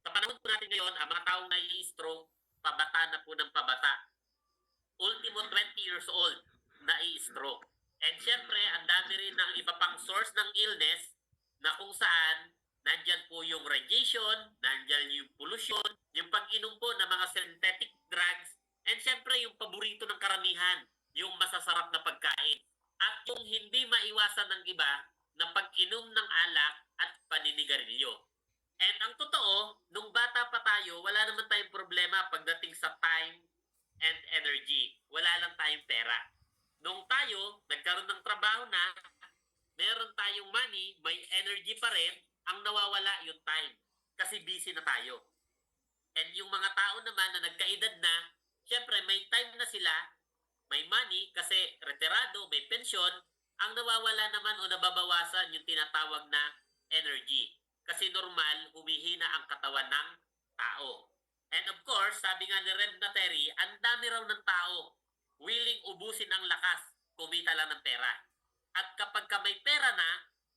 Sa panahon po natin ngayon, ang mga taong nai-stroke, pabata na po ng pabata. Ultimo 20 years old, nai-stroke. And syempre, ang dami rin ng iba pang source ng illness na kung saan nandyan po yung radiation, nandyan yung pollution, yung pag-inom po ng mga synthetic drugs, and syempre yung paborito ng karamihan, yung masasarap na pagkain. At yung hindi maiwasan ng iba na pag-inom ng alak at paninigarilyo. And ang totoo, nung bata pa tayo, wala naman tayong problema pagdating sa time and energy. Wala lang tayong pera. Nung tayo, nagkaroon ng trabaho na, meron tayong money, may energy pa rin, ang nawawala yung time. Kasi busy na tayo. And yung mga tao naman na nagkaedad na, syempre may time na sila, may money kasi retirado, may pensyon, ang nawawala naman o nababawasan yung tinatawag na energy. Kasi normal, humihina ang katawan ng tao. And of course, sabi nga ni Rev Nateri, ang dami raw ng tao willing ubusin ang lakas, kumita lang ng pera. At kapag ka may pera na,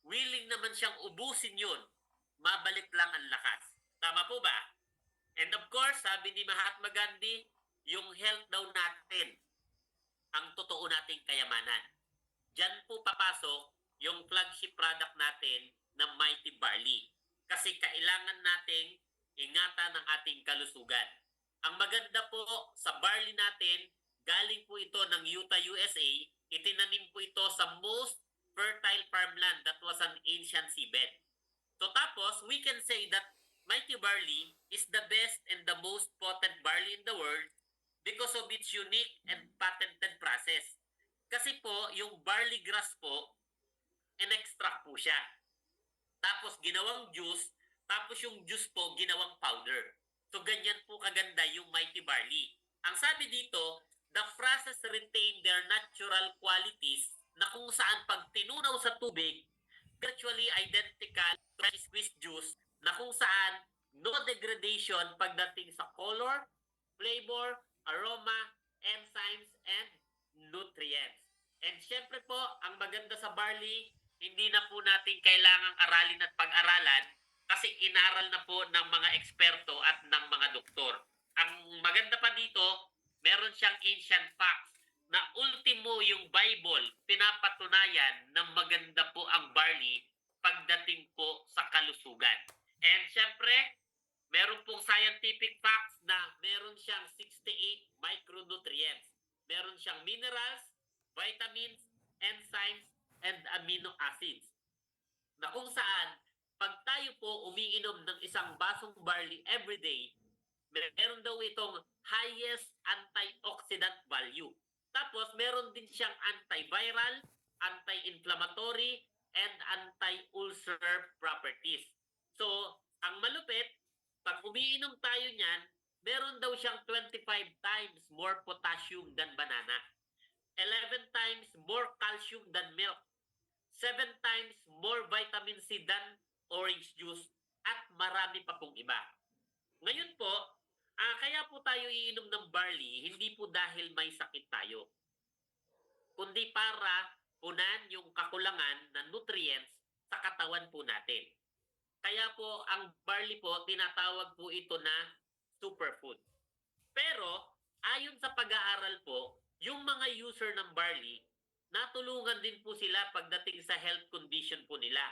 willing naman siyang ubusin yun, mabalik lang ang lakas. Tama po ba? And of course, sabi ni Mahatma Gandhi, yung health daw natin, ang totoo nating kayamanan. Diyan po papasok yung flagship product natin na Mighty Barley. Kasi kailangan nating ingatan ang ating kalusugan. Ang maganda po sa barley natin, galing po ito ng Utah, USA. Itinanim po ito sa most fertile farmland that was an ancient seabed. So tapos, we can say that Mighty Barley is the best and the most potent barley in the world because of its unique and patented process. Kasi po, yung barley grass po, in-extract po siya. Tapos ginawang juice, tapos yung juice po ginawang powder. So ganyan po kaganda yung Mighty Barley. Ang sabi dito, the process retain their natural qualities na kung saan pag tinunaw sa tubig, virtually identical to squeezed juice na kung saan no degradation pagdating sa color, flavor, aroma, enzymes, and nutrients. And syempre po, ang maganda sa barley, hindi na po natin kailangang aralin at pag-aralan kasi inaral na po ng mga eksperto at ng mga doktor. Ang maganda pa dito, meron siyang ancient facts na ultimo yung Bible, pinapatunayan na maganda po ang barley pagdating po sa kalusugan. And syempre, meron pong scientific facts na meron siyang 68 micronutrients. Meron siyang minerals, vitamins, enzymes, and amino acids. Na kung saan, pag tayo po umiinom ng isang basong barley every day, meron daw itong highest antioxidant value. Tapos, meron din siyang antiviral, anti-inflammatory, and anti-ulcer properties. So, ang malupit, pag umiinom tayo niyan, meron daw siyang 25 times more potassium than banana, 11 times more calcium than milk, 7 times more vitamin C than orange juice, at marami pa pong iba. Ngayon po, kaya po tayo iinom ng barley, hindi po dahil may sakit tayo, kundi para punan yung kakulangan ng nutrients sa katawan po natin. Kaya po, ang barley po, tinatawag po ito na superfood. Pero, ayon sa pag-aaral po, yung mga user ng barley, natulungan din po sila pagdating sa health condition po nila.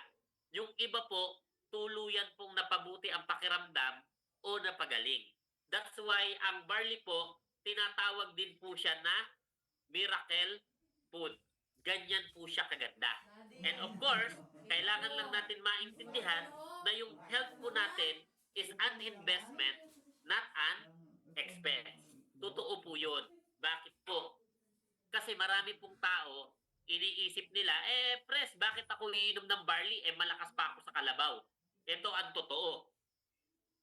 Yung iba po, tuluyan pong napabuti ang pakiramdam o napagaling. That's why ang barley po, tinatawag din po siya na miracle food. Ganyan po siya kaganda. And of course, kailangan lang natin maintindihan na yung health po natin is an investment, not an expense. Totoo po yun. Bakit po? Kasi marami pong tao, iniisip nila, pres, bakit ako iinom ng barley? Malakas pa ako sa kalabaw. Ito ang totoo.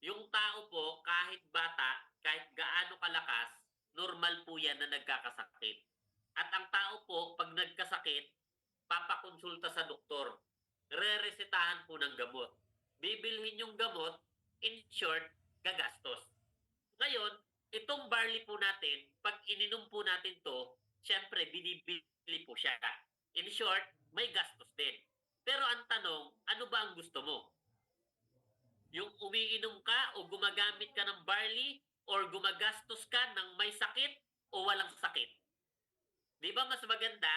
Yung tao po, kahit bata, kahit gaano kalakas, normal po yan na nagkakasakit. At ang tao po, pag nagkasakit, papakonsulta sa doktor. Re-resetahan po ng gamot. Bibilhin yung gamot, in short, gagastos. Ngayon, itong barley po natin, pag ininom po natin to, syempre, binibili po siya. In short, may gastos din. Pero ang tanong, ano ba ang gusto mo? Yung umiinom ka o gumagamit ka ng barley or gumagastos ka ng may sakit o walang sakit. Di ba mas maganda,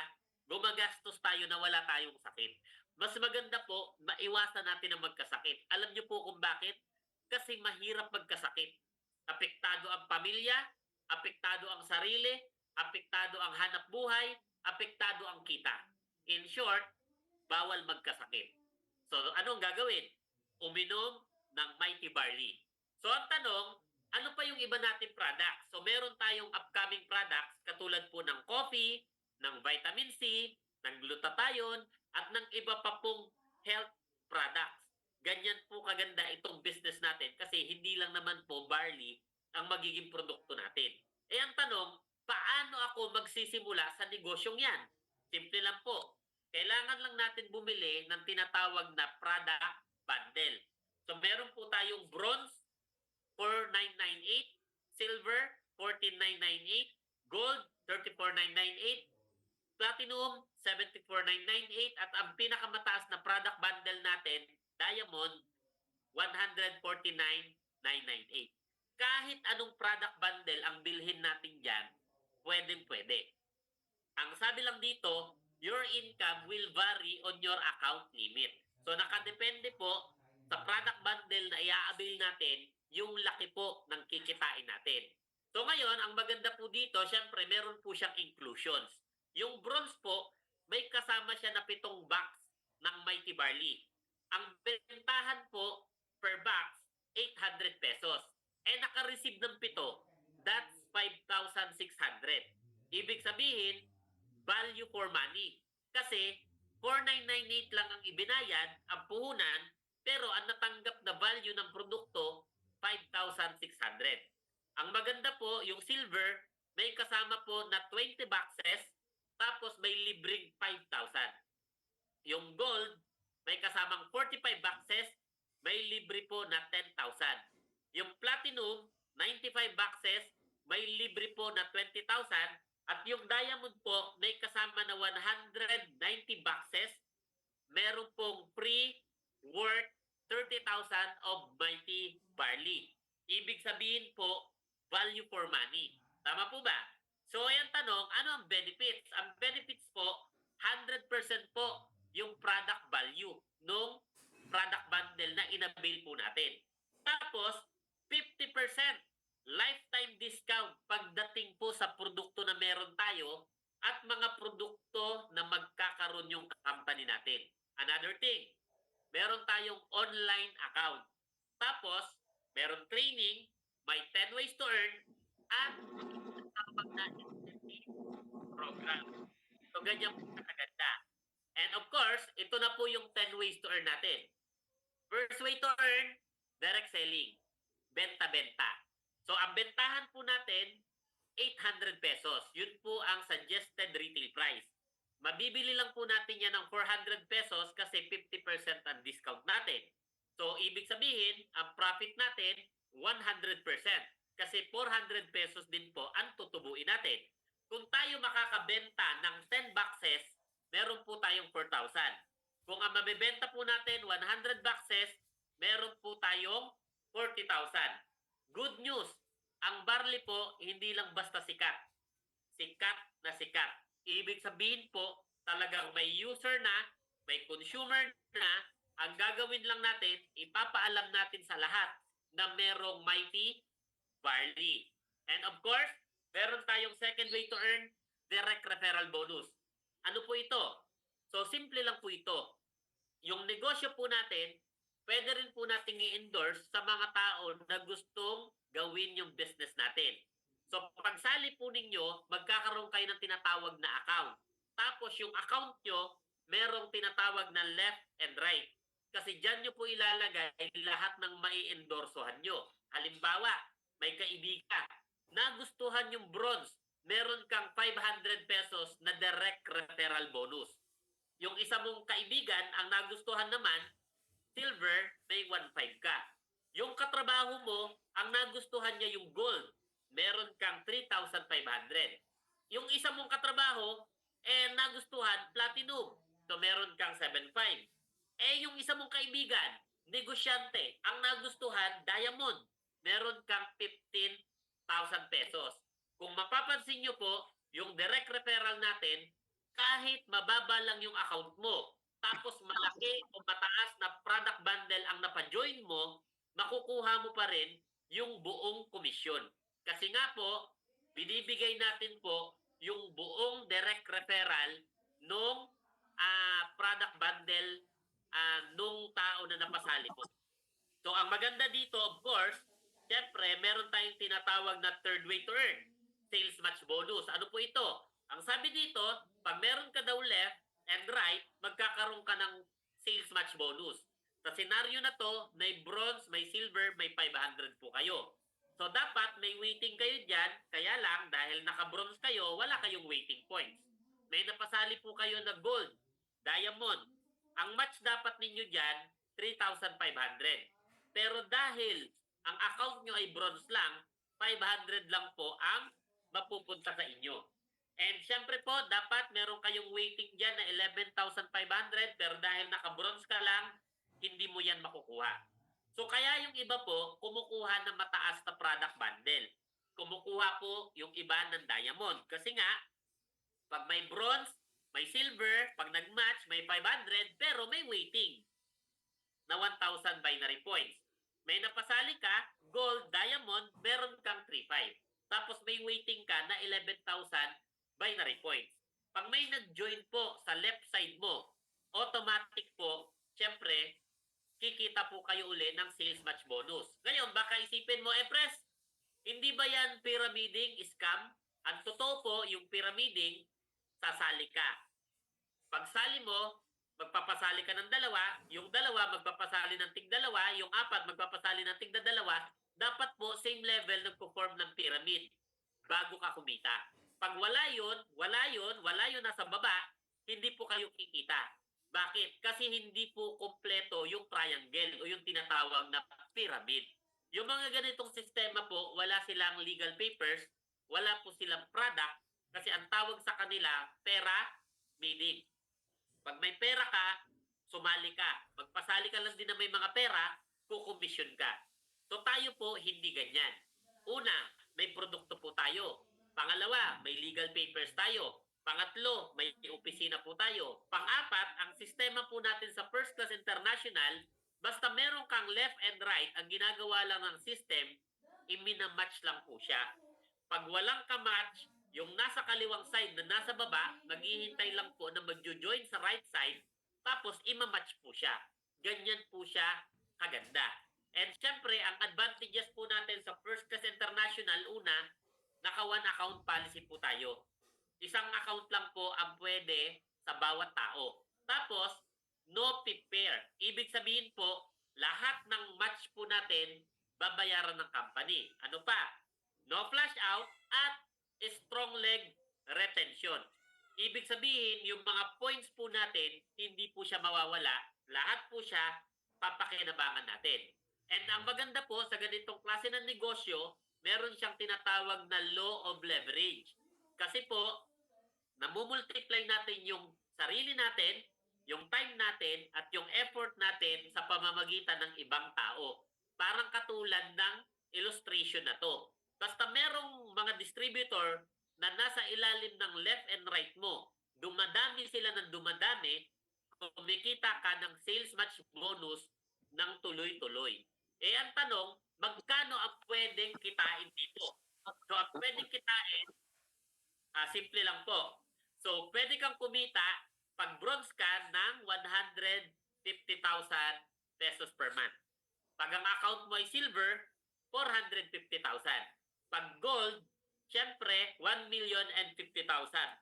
gumagastos tayo na wala tayong sakit. Mas maganda po, maiwasan natin ang magkasakit. Alam niyo po kung bakit? Kasi mahirap magkasakit. Apektado ang pamilya, apektado ang sarili, apektado ang hanap buhay, apektado ang kita. In short, bawal magkasakit. So, anong gagawin? Uminom ng Mighty Barley. So, ang tanong, ano pa yung iba nating products? So, meron tayong upcoming products katulad po ng coffee, ng vitamin C, ng glutathione, at ng iba pa pong health products. Ganyan po kaganda itong business natin kasi hindi lang naman po barley ang magiging produkto natin. Eh ang tanong, paano ako magsisimula sa negosyong yan? Simple lang po. Kailangan lang natin bumili ng tinatawag na product bundle. So meron po tayong bronze, 4,998, silver, 14,998, gold, 34,998, platinum, 74,998, at ang pinakamataas na product bundle natin, diamond, 149,998. Kahit anong product bundle ang bilhin natin dyan, pwedeng-pwede. Ang sabi lang dito, your income will vary on your account limit. So nakadepende po sa product bundle na i-avail natin, yung laki po ng kikitain natin. So ngayon, ang maganda po dito, syempre meron po siyang inclusions. Yung bronze po, may kasama siya na 7 box ng Mighty Barley. Ang bentahan po per box, 800 pesos. Eh naka-receive ng 7, that's 5,600. Ibig sabihin, value for money. Kasi 4,998 lang ang ibinayad, ang puhunan, pero ang natanggap na value ng produkto, 5,600. Ang maganda po, yung silver, may kasama po na 20 boxes, tapos may libreng 5,000. Yung gold, may kasamang 45 boxes, may libre po na 10,000. Yung platinum, 95 boxes, may libre po na 20,000. At yung diamond po, may kasama na 190 boxes, meron pong free worth 30,000 of Mighty Barley. Ibig sabihin po, value for money. Tama po ba? So, ayan tanong, ano ang benefits? Ang benefits po, 100% po yung product value nung product bundle na inabil po natin. Tapos, 50% lifetime discount pagdating po sa produkto na meron tayo at mga produkto na magkakaroon yung company natin. Another thing, meron tayong online account. Tapos, meron training, may 10 ways to earn, at kapag na incentive program. So, ganyan po kataganda. And of course, ito na po yung 10 ways to earn natin. First way to earn, direct selling. Benta-benta. So, ang bentahan po natin, 800 pesos. Yun po ang suggested retail price. Mabibili lang po natin yan ng 400 pesos kasi 50% ang discount natin. So, ibig sabihin, ang profit natin, 100%. Kasi 400 pesos din po ang tutubuin natin. Kung tayo makakabenta ng 10 boxes, meron po tayong 4,000. Kung ang mabibenta po natin 100 boxes, meron po tayong 40,000. Good news, ang barley po hindi lang basta sikat. Sikat na sikat. Ibig sabihin po, talagang may user na, may consumer na, ang gagawin lang natin, ipapaalam natin sa lahat na merong Mighty Barley. And of course, meron tayong second way to earn, direct referral bonus. Ano po ito? So, simple lang po ito. Yung negosyo po natin, pwede rin po natin i-endorse sa mga tao na gustong gawin yung business natin. So, pagsali po ninyo, magkakaroon kayo ng tinatawag na account. Tapos, yung account nyo, merong tinatawag na left and right. Kasi dyan nyo po ilalagay lahat ng mai-endorsohan nyo. Halimbawa, may kaibigan, nagustuhan yung bronze, meron kang 500 pesos na direct referral bonus. Yung isa mong kaibigan, ang nagustuhan naman, silver, may 1.5 ka. Yung katrabaho mo, ang nagustuhan niya yung gold, meron kang 3,500. Yung isa mong katrabaho, nagustuhan platinum, so meron kang 7.5. Yung isa mong kaibigan, negosyante. Ang nagustuhan, diamond. Meron kang 15,000 pesos. Kung mapapansin nyo po, yung direct referral natin, kahit mababa lang yung account mo, tapos malaki o mataas na product bundle ang napajoin mo, makukuha mo pa rin yung buong komisyon. Kasi nga po, binibigay natin po yung buong direct referral nung product bundle nung tao na napasali po. So ang maganda dito, of course, syempre, meron tayong tinatawag na third way to earn, sales match bonus. Ano po ito? Ang sabi dito, pag meron ka daw left and right, magkakaroon ka ng sales match bonus. Sa senaryo na to, may bronze, may silver, may 500 po kayo. So dapat may waiting kayo dyan, kaya lang dahil naka-bronze kayo, wala kayong waiting points. May napasali po kayo na gold, diamond. Ang match dapat ninyo dyan, 3,500. Pero dahil ang account nyo ay bronze lang, 500 lang po ang mapupunta sa inyo. And syempre po, dapat meron kayong waiting dyan na 11,500 pero dahil naka-bronze ka lang, hindi mo yan makukuha. So kaya yung iba po, kumukuha ng mataas na product bundle. Kumukuha po yung iba ng diamond. Kasi nga, pag may bronze, may silver, pag nag-match, may 500, pero may waiting na 1,000 binary points. May napasali ka, gold, diamond, meron kang 3,500. Tapos may waiting ka na 11,000 binary points. Pag may nag-join po sa left side mo, automatic po, syempre, kikita po kayo uli ng sales match bonus. Ngayon, baka isipin mo, pres, hindi ba yan pyramiding, scam? Ang totoo po, yung pyramiding, sasali ka. Pagsali mo, magpapasali ka ng dalawa, yung dalawa magpapasali ng tig-dalawa, yung apat magpapasali ng tig-dalawa, dapat po same level nagpo-form ng pyramid bago ka kumita. Pag wala yun nasa baba, hindi po kayo kikita. Bakit? Kasi hindi po kompleto yung triangle o yung tinatawag na pyramid. Yung mga ganitong sistema po, wala silang legal papers, wala po silang product, kasi ang tawag sa kanila, pera meaning. Pag may pera ka, sumali ka. Magpasali ka lang din na may mga pera, kukomisyon ka. So tayo po, hindi ganyan. Una, may produkto po tayo. Pangalawa, may legal papers tayo. Pangatlo, may opisina po tayo. Pang-apat, ang sistema po natin sa First Class International, basta meron kang left and right, ang ginagawa lang ng system, iminamatch lang po siya. Pag walang kamatch, yung nasa kaliwang side na nasa baba, maghihintay lang po na magjo-join sa right side, tapos imamatch po siya. Ganyan po siya kaganda. And syempre, ang advantages po natin sa First Class International, una, naka one account policy po tayo. Isang account lang po ang pwede sa bawat tao. Tapos, no pip pair. Ibig sabihin po, lahat ng match po natin, babayaran ng company. Ano pa? No flash out at strong leg retention. Ibig sabihin, yung mga points po natin, hindi po siya mawawala. Lahat po siya papakinabangan natin. And ang maganda po sa ganitong klase ng negosyo, meron siyang tinatawag na law of leverage. Kasi po, namumultiply natin yung sarili natin, yung time natin, at yung effort natin sa pamamagitan ng ibang tao. Parang katulad ng illustration na to. Basta merong mga distributor na nasa ilalim ng left and right mo, dumadami sila ng dumadami, kumikita ka ng sales match bonus ng tuloy-tuloy. Ang tanong, magkano ang pwedeng kitain dito? So, ang pwedeng kitain, simple lang po. So, pwede kang kumita pag bronze ka ng 150,000 pesos per month. Pag ang account mo ay silver, 450,000. Pag gold, syempre, 1,050,000.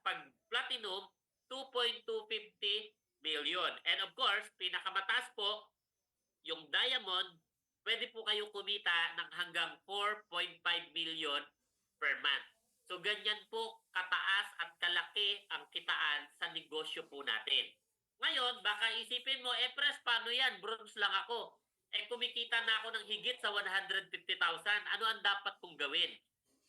Pag platinum, 2.250 million. And of course, pinakamataas po, yung diamond, pwede po kayo kumita ng hanggang 4.5 million per month. So ganyan po kataas at kalaki ang kitaan sa negosyo po natin. Ngayon, baka isipin mo, pres, paano yan? Bronze lang ako. Kumikita na ako ng higit sa 150,000. Ano ang dapat kong gawin?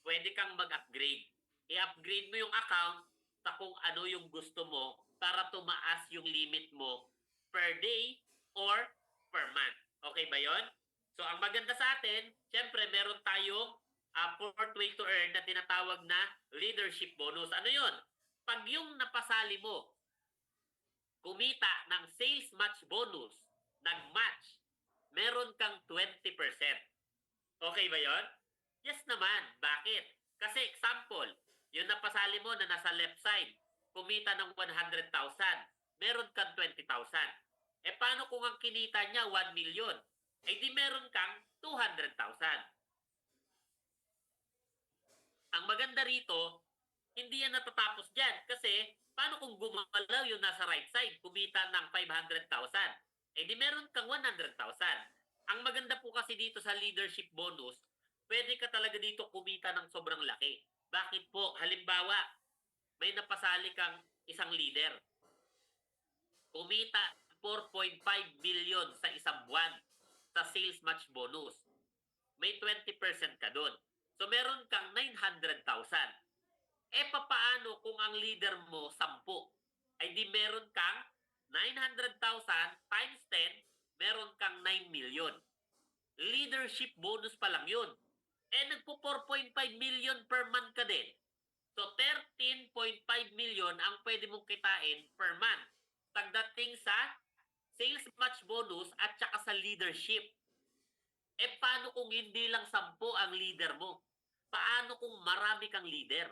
Pwede kang mag-upgrade. I-upgrade mo yung account sa kung ano yung gusto mo para tumaas yung limit mo per day or per month. Okay ba yon? So ang maganda sa atin, syempre meron tayong fourth way to earn na tinatawag na leadership bonus. Ano yon? Pag yung napasali mo, kumita ng sales match bonus, nag-match, meron kang 20%. Okay ba yon? Yes naman. Bakit? Kasi example, yung napasali mo na nasa left side, kumita ng 100,000, meron kang 20,000. Eh paano kung ang kinita niya 1 million? Eh di meron kang 200,000. Ang maganda rito, hindi yan natatapos dyan. Kasi paano kung gumalaw yung nasa right side, kumita ng 500,000? Eh di meron kang 100,000. Ang maganda po kasi dito sa leadership bonus, pwede ka talaga dito kumita ng sobrang laki. Bakit po? Halimbawa, may napasali kang isang leader. Kumita 4.5 million sa isang buwan sa sales match bonus. May 20% ka doon. So meron kang 900,000. Eh papaano kung ang leader mo 10? Ay di meron kang 900,000 times 10, meron kang 9 million. Leadership bonus pa lang yun. Eh nagpo 4.5 million per month ka din. So 13.5 million ang pwede mong kitain per month. Pagdating sa sales match bonus at saka sa leadership. Eh paano kung hindi lang 10 ang leader mo? Paano kung marami kang leader?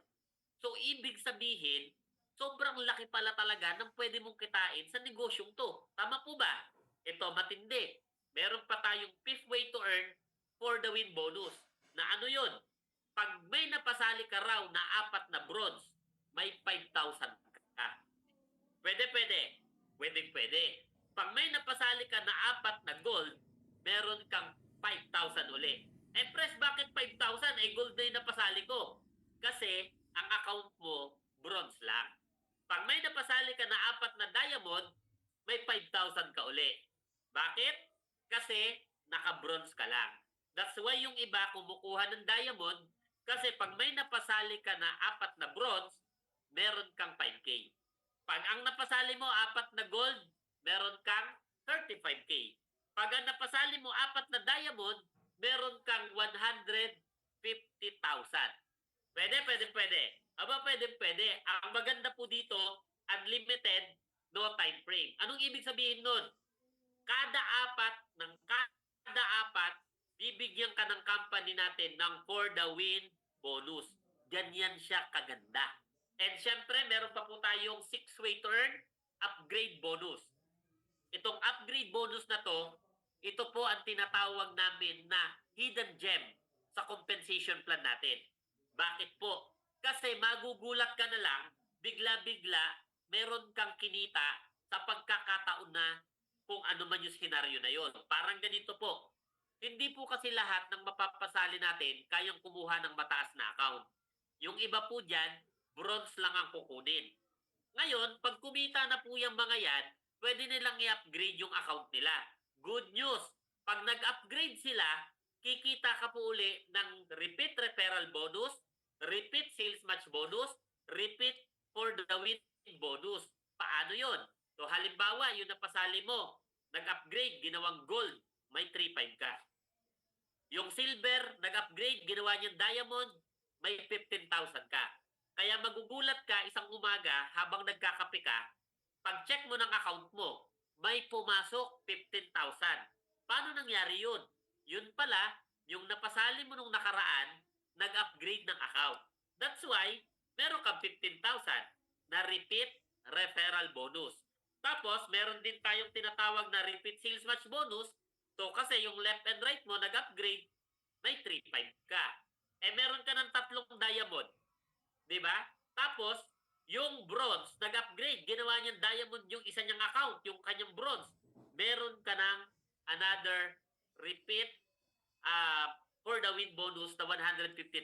So ibig sabihin, sobrang laki pala talaga ng pwede mong kitain sa negosyong to. Tama po ba? Ito matindi. Meron pa tayong fifth way to earn for the win bonus. Na ano yun? Pag may napasali ka raw na 4 na bronze, may 5,000 ka. Pwede, pwede. Pwede, pwede. Pag may napasali ka na 4 na gold, meron kang 5,000 uli. Eh, press, bakit 5,000? Eh, gold na yung napasali ko. Kasi, ang account mo, bronze lang. Pag may napasali ka na 4 na diamond, may 5,000 ka uli. Bakit? Kasi, naka-bronze ka lang. That's why yung iba kumukuha ng diamond, kasi pag may napasali ka na 4 na bronze, meron kang 5K. Pag ang napasali mo 4 na gold, meron kang 35K. Pag ang napasali mo 4 na diamond, meron kang 150,000. Pwede, pwede, pwede. Aba, pwede, pwede. Ang maganda po dito, unlimited, no time frame. Anong ibig sabihin nun? Kada apat, bibigyan ka ng company natin ng for the win bonus. Ganyan siya kaganda. And syempre, meron pa po tayong 6-way to earn upgrade bonus. Itong upgrade bonus na to, ito po ang tinatawag namin na hidden gem sa compensation plan natin. Bakit po? Kasi magugulat ka na lang, bigla-bigla, meron kang kinita sa pagkakataon na kung ano man yung scenario na yon. Parang ganito po. Hindi po kasi lahat ng mapapasali natin kayang kumuha ng mataas na account. Yung iba po dyan, bronze lang ang kukunin. Ngayon, pag kumita na po yung mga yan, pwede nilang i-upgrade yung account nila. Good news, pag nag-upgrade sila, kikita ka po uli ng repeat referral bonus, repeat sales match bonus, repeat for the win bonus. Paano yon? So halimbawa, yung napasali mo, nag-upgrade, ginawang gold, may 3.5 ka. Yung silver, nag-upgrade, ginawa niyang diamond, may 15,000 ka. Kaya magugulat ka isang umaga habang nagkakape ka, pag-check mo ng account mo, may pumasok 15,000. Paano nangyari yun? Yun pala, yung napasali mo nung nakaraan, nag-upgrade ng account. That's why, meron kang 15,000 na repeat referral bonus. Tapos, meron din tayong tinatawag na repeat sales match bonus. So, kasi yung left and right mo nag-upgrade, may 3.5 ka. Eh, meron ka ng 3 diamond. Di ba? Tapos, yung bronze, nag-upgrade. Ginawa niyang diamond yung isa niyang account, yung kanyang bronze. Meron ka ng another repeat for the win bonus na 150,000.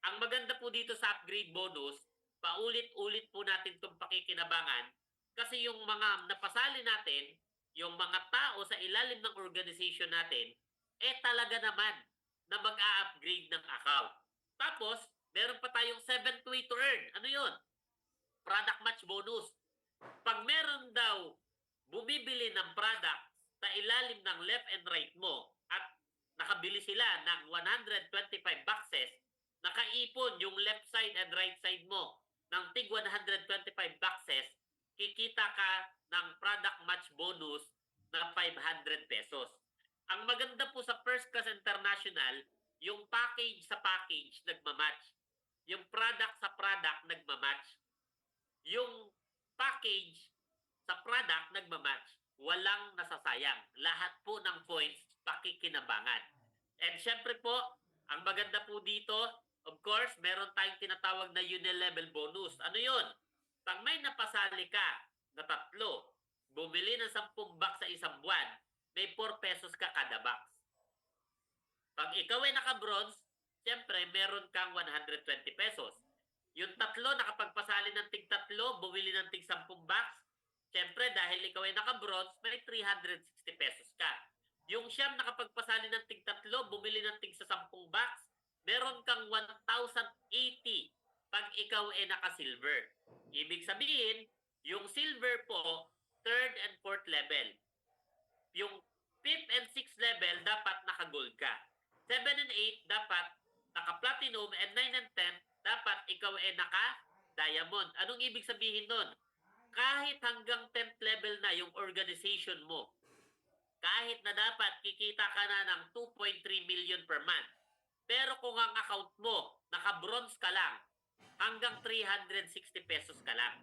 Ang maganda po dito sa upgrade bonus, paulit-ulit po natin itong pakikinabangan kasi yung mga napasali natin, yung mga tao sa ilalim ng organization natin, talaga naman na mag-a-upgrade ng account. Tapos, meron pa tayong 7th way to earn. Ano yun? Product match bonus. Pag meron daw bumibili ng product sa ilalim ng left and right mo at nakabili sila ng 125 boxes, nakaipon yung left side and right side mo ng tig 125 boxes, kikita ka ng product match bonus na 500 pesos. Ang maganda po sa First Class International, yung package sa package nagmamatch. Yung product sa product nagmamatch. Yung package sa product nagmamatch. Walang nasasayang. Lahat po ng points pakikinabangan. And syempre po, ang maganda po dito, of course, meron tayong tinatawag na unilevel bonus. Ano yun? Pag may napasali ka na 3, bumili ng 10 box sa isang buwan, may 4 pesos ka kada box. Pag ikaw ay naka-bronze, siyempre meron kang 120 pesos. Yung 3 nakapagpasali ng tig 3, bumili ng tig 10 box, siyempre dahil ikaw ay naka-bronze, may 360 pesos ka. Yung 9 nakapagpasali ng tig 3, bumili ng tig sa 10 box, meron kang 1,080 pag ikaw ay naka-silver. Ibig sabihin, yung silver po, 3rd and 4th level. Yung 5th and 6th level, dapat naka-gold ka. 7 and 8, dapat naka-platinum, and 9 and 10, dapat ikaw ay naka-diamond. Anong ibig sabihin nun? Kahit hanggang 10th level na yung organization mo, kahit na dapat kikita ka na ng 2.3 million per month, pero kung ang account mo, naka-bronze ka lang, hanggang 360 pesos ka lang.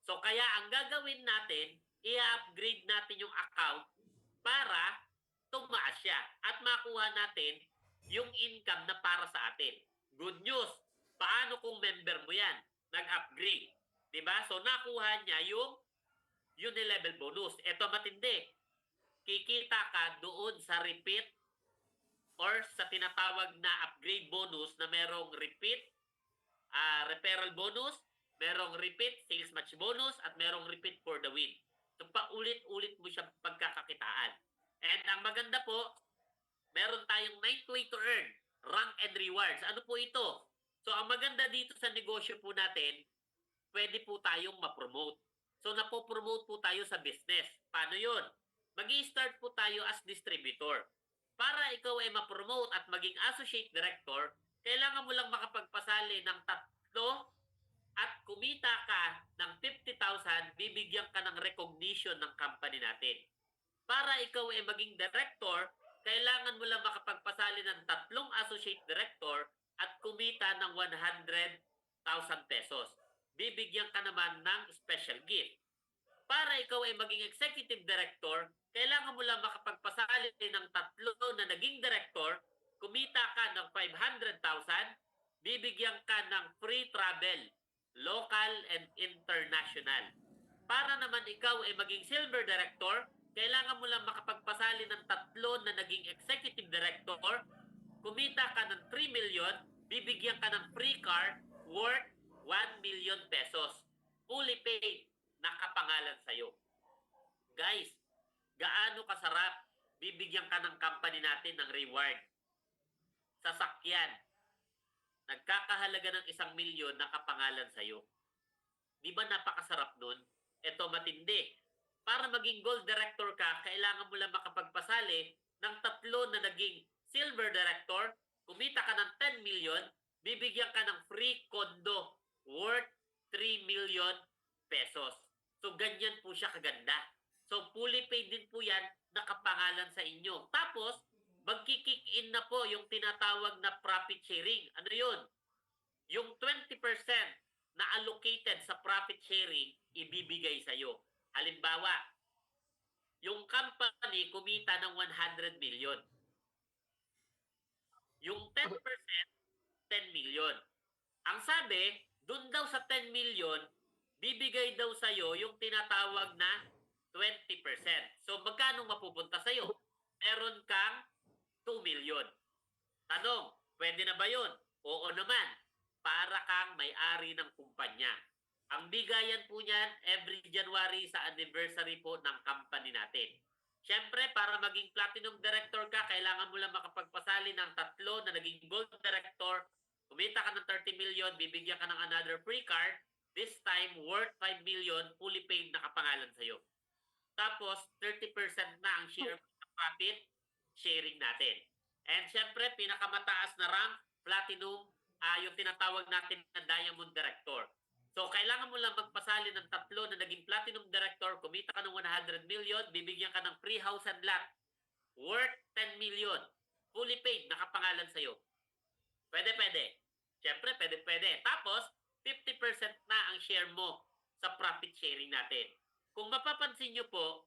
So kaya ang gagawin natin, i-upgrade natin yung account para tumaas siya at makuha natin yung income na para sa atin. Good news, paano kung member mo yan? Nag-upgrade. Diba? So nakuha niya yung unilevel bonus. Ito matindi. Kikita ka doon sa repeat or sa tinatawag na upgrade bonus na merong repeat referral bonus, merong repeat sales match bonus, at merong repeat for the win. So paulit-ulit mo siya pagkakakitaan. And ang maganda po, meron tayong 9th way to earn, rank and rewards. Ano po ito? So ang maganda dito sa negosyo po natin, pwede po tayong ma-promote. So napopromote po tayo sa business. Paano yun? Mag-i-start po tayo as distributor. Para ikaw ay ma-promote at maging associate director, kailangan mo lang makapagpasali ng 3 at kumita ka ng 50,000, bibigyan ka ng recognition ng company natin. Para ikaw ay maging director, kailangan mo lang makapagpasali ng 3 associate director at kumita ng 100,000 pesos. Bibigyan ka naman ng special gift. Para ikaw ay maging executive director, kailangan mo lang makapagpasali ng 3 na naging director, kumita ka ng 500,000, bibigyan ka ng free travel, local and international. Para naman ikaw ay maging silver director, kailangan mo lang makapagpasali ng 3 na naging executive director, kumita ka ng 3 million, bibigyan ka ng free car worth 1 million pesos. Fully paid, nakapangalan sa'yo. Guys, gaano kasarap bibigyan ka ng company natin ng reward. Sasakyan, nagkakahalaga ng 1 milyon nakapangalan sa'yo. Di ba napakasarap nun? Ito matindi. Para maging gold director ka, kailangan mo lang makapagpasali ng 3 na naging silver director, kumita ka ng 10 million, bibigyan ka ng free condo worth 3 million pesos. So ganyan po siya kaganda. So fully paid din po yan, nakapangalan sa inyo. Tapos, magkikick in na po yung tinatawag na profit sharing. Ano yun? Yung 20% na allocated sa profit sharing, ibibigay sa'yo. Halimbawa, yung company kumita ng 100 million. Yung 10%, 10 million. Ang sabi, dun daw sa 10 million, bibigay daw sa'yo yung tinatawag na 20%. So, magkano mapupunta sa'yo? Meron kang 2 million. Tanong, pwede na ba yun? Oo naman. Para kang may-ari ng kumpanya. Ang bigayan po niyan every January sa anniversary po ng company natin. Siyempre, para maging platinum director ka, kailangan mo lang makapagpasali ng 3 na naging gold director. Kumita ka ng 30 million, bibigyan ka ng another free card. This time, worth 5 million, fully paid, nakapangalan sa'yo. Tapos 30% na ang share sa profit sharing natin. And syempre, pinakamataas na rank, platinum, yung tinatawag natin na diamond director. So, kailangan mo lang magpasali ng tatlo na naging platinum director, kumita ka ng 100 million, bibigyan ka ng free house and lot worth 10 million. Fully paid, nakapangalan sa'yo. Pwede, pwede. Siyempre, pwede, pwede. Tapos, 50% na ang share mo sa profit sharing natin. Kung mapapansin nyo po,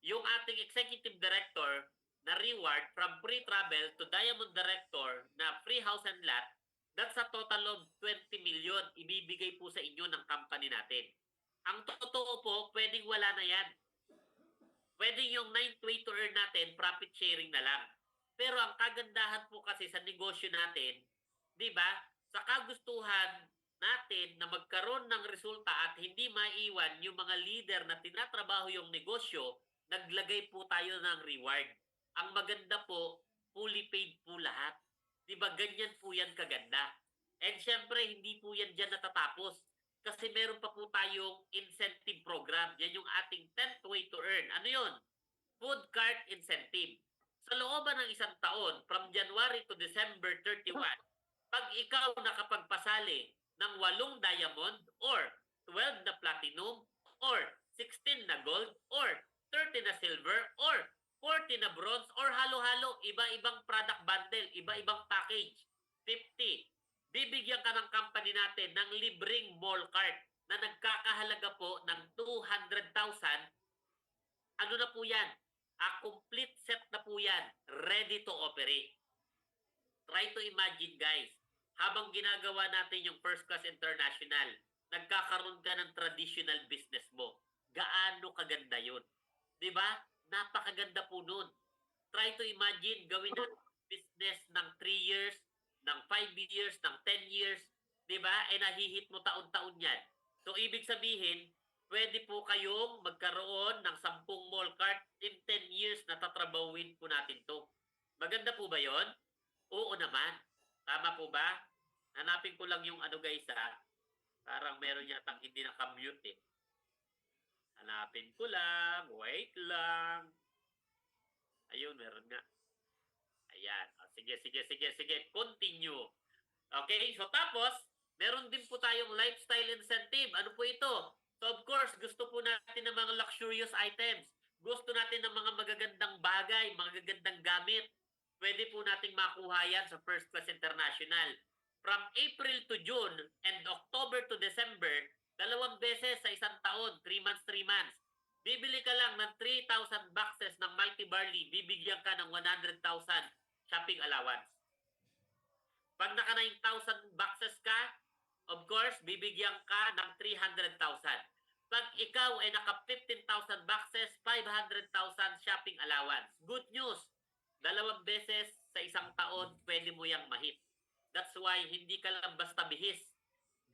yung ating executive director na reward from free travel to diamond director na free house and lot, that's a total of 20 million ibibigay po sa inyo ng company natin. Ang totoo po, pwedeng wala na yan. Pwedeng yung 9th way to earn natin, profit sharing na lang. Pero ang kagandahan po kasi sa negosyo natin, di ba, sa kagustuhan natin na magkaroon ng resulta at hindi maiwan yung mga leader na tinatrabaho yung negosyo, naglagay po tayo ng reward. Ang maganda po, fully paid po lahat. Di ba, ganyan po yan kaganda. And syempre, hindi po yan dyan natatapos. Kasi meron pa po tayong incentive program. Yan yung ating 10th way to earn. Ano yun? Food cart incentive. Sa looban ng isang taon, from January to December 31, pag ikaw nakapagpasali ng 8 diamond or 12 na platinum or 16 na gold or 30 na silver or 40 na bronze or halo-halo, iba-ibang product bundle, iba-ibang package, 50, bibigyan ka ng company natin ng libreng mall cart na nagkakahalaga po ng 200,000. Ano na po yan? A complete set na po yan. Ready to operate. Try to imagine, guys. Habang ginagawa natin yung First Class International, nagkakaroon ka ng traditional business mo. Gaano kaganda yun? Diba? Napakaganda po nun. Try to imagine, gawin natin business ng 3 years, ng 5 years, ng 10 years. Diba? E nahihit mo taon-taon yan. So, ibig sabihin, pwede po kayong magkaroon ng 10 mall cart in 10 years na tatrabawin po natin to. Maganda po ba yon? Oo naman. Tama po ba? Hanapin ko lang yung ano guys ha. Parang meron yatang hindi nakamute eh. Hanapin ko lang. Wait lang. Ayun, meron nga. Ayan. Sige, sige, sige, sige. Continue. Okay, so tapos, meron din po tayong lifestyle incentive. Ano po ito? So of course, gusto po natin ng mga luxurious items. Gusto natin ng mga magagandang bagay, magagandang gamit. Pwede po nating makuha yan sa First Class International. From April to June and October to December, 2 beses sa isang taon, 3 months, 3 months. Bibili ka lang ng 3,000 boxes ng Mighty Barley, bibigyan ka ng 100,000 shopping allowance. Pag naka 9,000 boxes ka, of course, bibigyan ka ng 300,000. Pag ikaw ay naka 15,000 boxes, 500,000 shopping allowance. Good news! 2 beses sa isang taon, pwede mo yang mahit. That's why hindi ka lang basta bihis.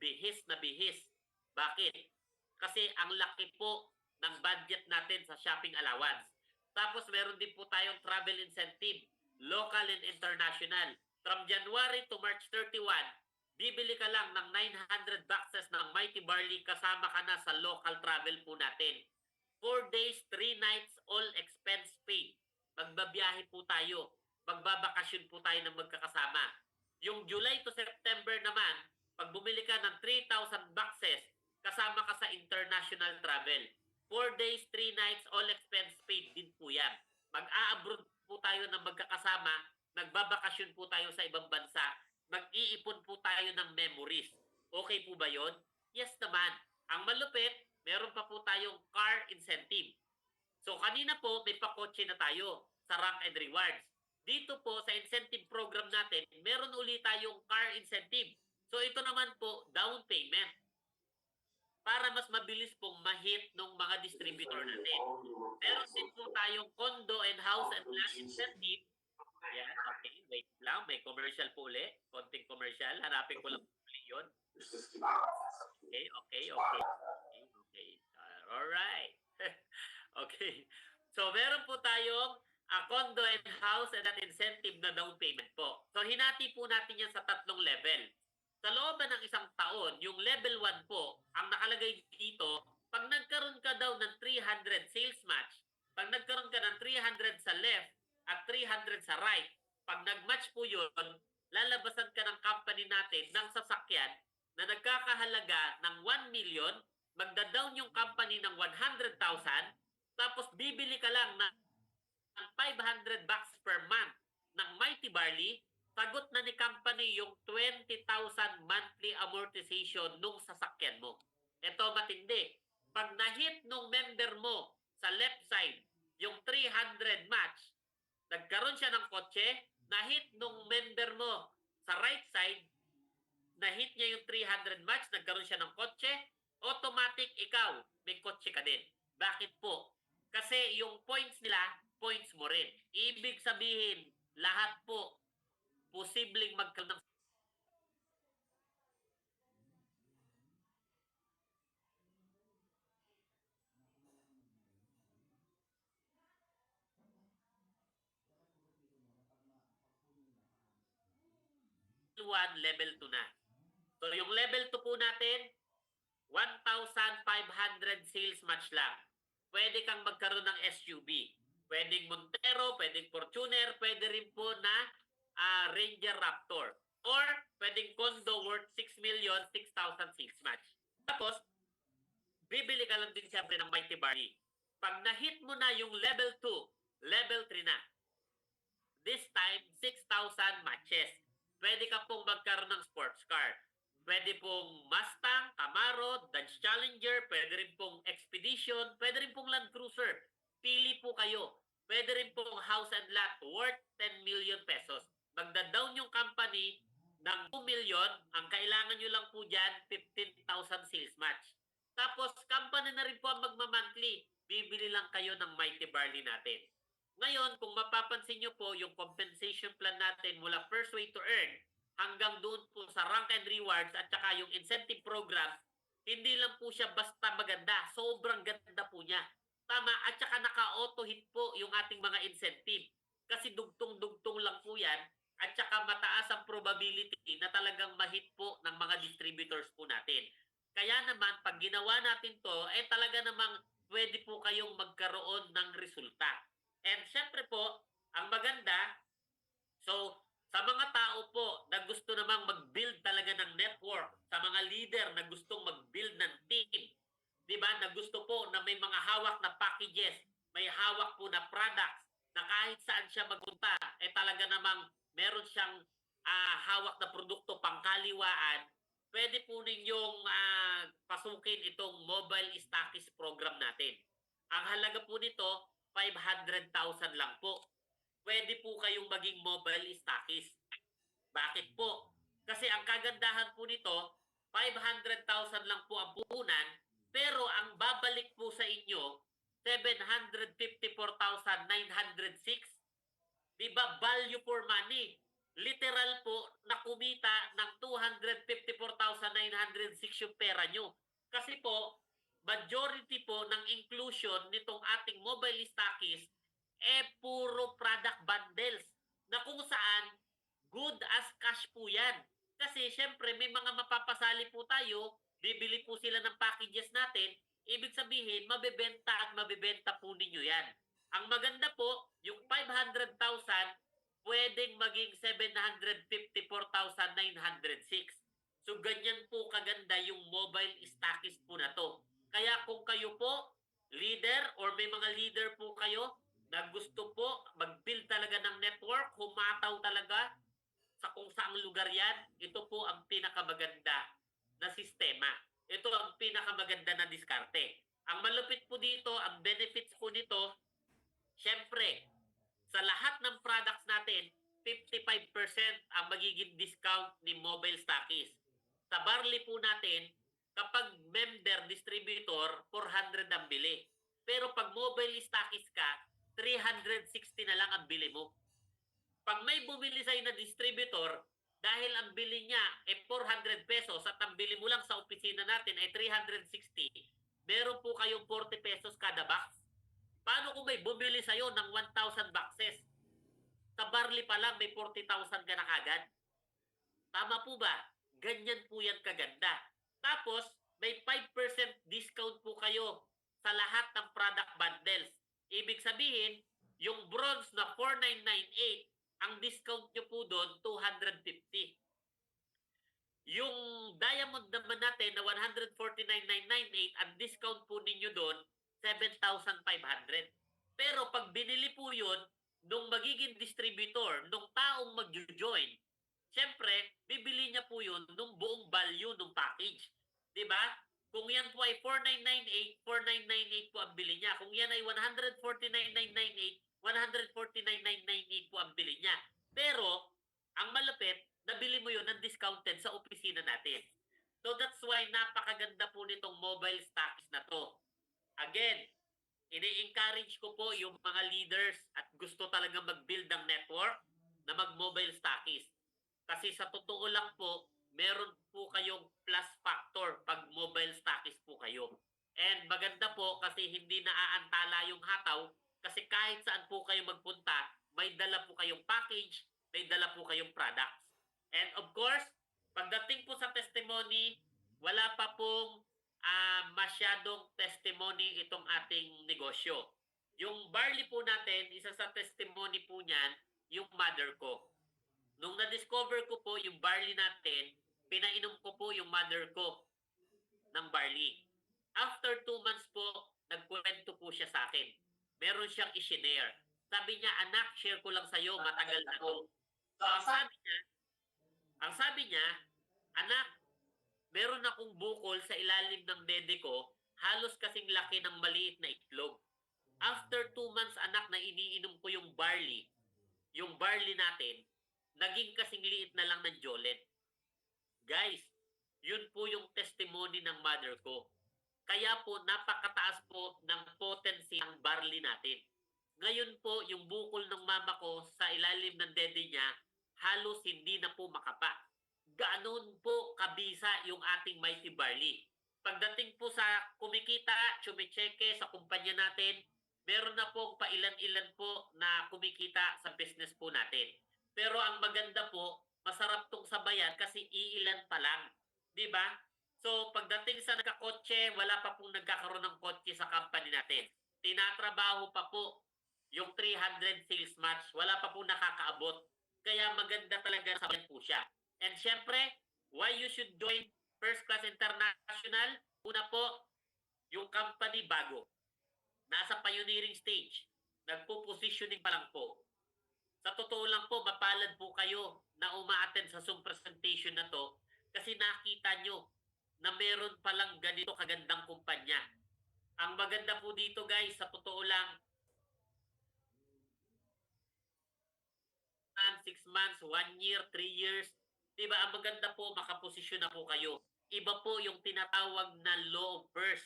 Bihis na bihis. Bakit? Kasi ang laki po ng budget natin sa shopping allowance. Tapos meron din po tayong travel incentive, local and international. From January to March 31, bibili ka lang ng 900 boxes ng Mighty Barley, kasama ka na sa local travel po natin. 4 days, 3 nights, all expense paid. Magbabiyahe po tayo. Magbabakasyon po tayo ng magkakasama. Yung July to September naman, pag bumili ka ng 3,000 boxes, kasama ka sa international travel. 4 days, 3 nights, all expense paid din po yan. Mag-a-abroad po tayo ng magkakasama, nagbabakasyon po tayo sa ibang bansa, mag-iipon po tayo ng memories. Okay po ba yon? Yes naman. Ang malupit, meron pa po tayong car incentive. So kanina po, may pakotse na tayo sa rank and rewards. Dito po sa incentive program natin, meron ulit tayong car incentive. So ito naman po, down payment. Para mas mabilis pong mahit ng mga distributor natin. Meron din po tayong condo and house and land incentive. Yan, okay. Wait lang, may commercial po ulit. Konting commercial. Hanapin ko lang ulit yun. Okay, okay, okay. Okay, okay. Alright. Okay. So, meron po tayong condo and house and that incentive na down payment po. So, hinati po natin yan sa 3 level. Sa loob ng isang taon, yung level 1 po, ang nakalagay dito, Pag nagkaroon ka daw ng 300 sales match, pag nagkaroon ka ng 300 sa left at 300 sa right, pag nag-match po yun, lalabasan ka ng company natin ng sasakyan na nagkakahalaga ng 1 million, magda-down yung company ng 100,000, tapos bibili ka lang ng 500 bucks per month ng Mighty Barley, sagot na ni company yung 20,000 monthly amortization nung sasakyan mo. Ito matindi. Pag na-hit nung member mo sa left side, yung 300 match, nagkaroon siya ng kotse, na-hit nung member mo sa right side, na-hit niya yung 300 match, nagkaroon siya ng kotse, automatic ikaw, may kotse ka din. Bakit po? Kasi yung points nila, points mo rin. Ibig sabihin, lahat po, posibleng magkaroon ng level 1, level 2 na. So yung level 2 po natin, 1,500 sales match lang. Pwede kang magkaroon ng SUV. Pwedeng Montero, pwedeng Fortuner, pwede rin po na Ranger Raptor. Or pwedeng condo worth 6 million, 6,000 sales match. Tapos, bibili ka lang din siyempre ng Mighty Barley. Pag na-hit mo na yung level 2, level 3 na. This time, 6,000 matches. Pwede ka pong magkaroon ng sports car. Pwede pong Mustang, Camaro, Dodge Challenger, pwede rin pong Expedition, pwede rin pong Land Cruiser. Pili po kayo. Pwede rin pong house and lot worth 10 million pesos. Magda-down yung company ng 2 million, ang kailangan nyo lang po dyan, 15,000 sales match. Tapos, company na rin po ang magmamonthly. Bibili lang kayo ng Mighty Barley natin. Ngayon, kung mapapansin nyo po, yung compensation plan natin mula first way to earn hanggang doon po sa rank and rewards at saka yung incentive program, hindi lang po siya basta maganda. Sobrang ganda po niya. Tama, at saka naka-auto hit po yung ating mga incentive. Kasi dugtong-dugtong lang po yan at saka mataas ang probability na talagang mahit po ng mga distributors po natin. Kaya naman, pag ginawa natin to, talaga namang pwede po kayong magkaroon ng resulta. And syempre po, ang maganda, so sa mga tao po na gusto namang mag-build talaga ng network, sa mga leader na gustong mag-build ng team, di ba, na gusto po na may mga hawak na packages, may hawak po na products, na kahit saan siya magpunta, talaga namang meron siyang hawak na produkto pangkaliwaan, pwede po ninyong pasukin itong mobile stockist program natin. Ang halaga po nito, 500,000 lang po. Pwede po kayong maging mobile stockist. Bakit po? Kasi ang kagandahan po nito, 500,000 lang po ang puhunan, pero ang babalik po sa inyo, 754,906. Diba? Value for money. Literal po na kumita ng 254,906 yung pera nyo. Kasi po, majority po ng inclusion nitong ating mobile stockist puro product bundles na kung saan good as cash po yan. Kasi syempre may mga mapapasali po tayo, bibili po sila ng packages natin, ibig sabihin mabebenta at mabebenta po ninyo yan. Ang maganda po, yung 500,000 pwedeng maging 754,906. So ganyan po kaganda yung mobile stockist po na to. Kaya kung kayo po, leader or may mga leader po kayo na gusto po mag-build talaga ng network, humataw talaga sa kung saang lugar yan, ito po ang pinakamaganda na sistema. Ito ang pinakamaganda na diskarte. Ang malupit po dito, ang benefits po nito, syempre, sa lahat ng products natin, 55% ang magiging discount ni mobile stockist. Sa barley po natin, kapag member distributor, 400 ang bili. Pero pag mobile stockist ka, 360 na lang ang bili mo. Pag may bumili sa'yo na distributor, dahil ang bili niya 400 pesos at ang bili mo lang sa opisina natin ay 360, meron po kayong 40 pesos kada box. Paano kung may bumili sa'yo ng 1,000 boxes? Sa barley pa lang may 40,000 ka na kagad. Tama po ba? Ganyan po yan kaganda. Tapos, may 5% discount po kayo sa lahat ng product bundles. Ibig sabihin, yung bronze na 4,998, ang discount nyo po doon, 250. Yung diamond naman natin na 149,998, ang discount po ninyo doon, 7,500. Pero pag binili po yun, nung magiging distributor, nung taong mag-join, syempre, bibili niya po yun nung buong value ng package. Di ba? Kung yan po ay 4,998, 4,998 po ang bili niya. Kung yan ay 149,998, 149,998 po ang bili niya. Pero, ang malapit, nabili mo yun ng discounted sa opisina natin. So that's why napakaganda po nitong mobile stocks na to. Again, ini-encourage ko po yung mga leaders at gusto talaga mag-build ng network na mag-mobile stockist. Kasi sa totoo lang po, meron po kayong plus factor pag mobile stockist po kayo. And maganda po kasi hindi naaantala yung hataw kasi kahit saan po kayo magpunta, may dala po kayong package, may dala po kayong products. And of course, pagdating po sa testimony, wala pa pong masyadong testimony itong ating negosyo. Yung barley po natin, isa sa testimony po niyan, yung mother ko. Nung na-discover ko po yung barley natin, pinainom ko po yung mother ko ng barley. After 2 months po, nagkwento po siya sa akin. Meron siyang i-share. Sabi niya, anak, share ko lang sa'yo, matagal na to. So, ang sabi niya, anak, meron akong bukol sa ilalim ng dede ko, halos kasing laki ng maliit na itlog. After 2 months, anak, na iniinom ko yung barley natin, naging kasing liit na lang ng Jolet. Guys, yun po yung testimony ng mother ko. Kaya po, napakataas po ng potency ang barley natin. Ngayon po, yung bukol ng mama ko sa ilalim ng dede niya, halos hindi na po makapa. Ganoon po kabisa yung ating mighty barley. Pagdating po sa kumikita, chumicheke sa kumpanya natin, meron na pong pailan-ilan po na kumikita sa business po natin. Pero ang maganda po, masarap tong sabayan kasi iilan pa lang. Di ba? So pagdating sa nagkakotse, wala pa pong nagkakaroon ng kotse sa company natin. Tinatrabaho pa po yung 300 sales match, wala pa po nakakaabot. Kaya maganda talaga sabayan po siya. And syempre, why you should join First Class International? Una po, yung company bago. Nasa pioneering stage. Nagpo-positioning pa lang po. Sa totoo lang po, mapalad po kayo na uma-attend sa Zoom presentation na to kasi nakita nyo na meron palang ganito kagandang kumpanya. Ang maganda po dito guys, sa totoo lang, 6 months, 1 year, 3 years, diba, ang maganda po, makaposisyon na po kayo. Iba po yung tinatawag na law of first.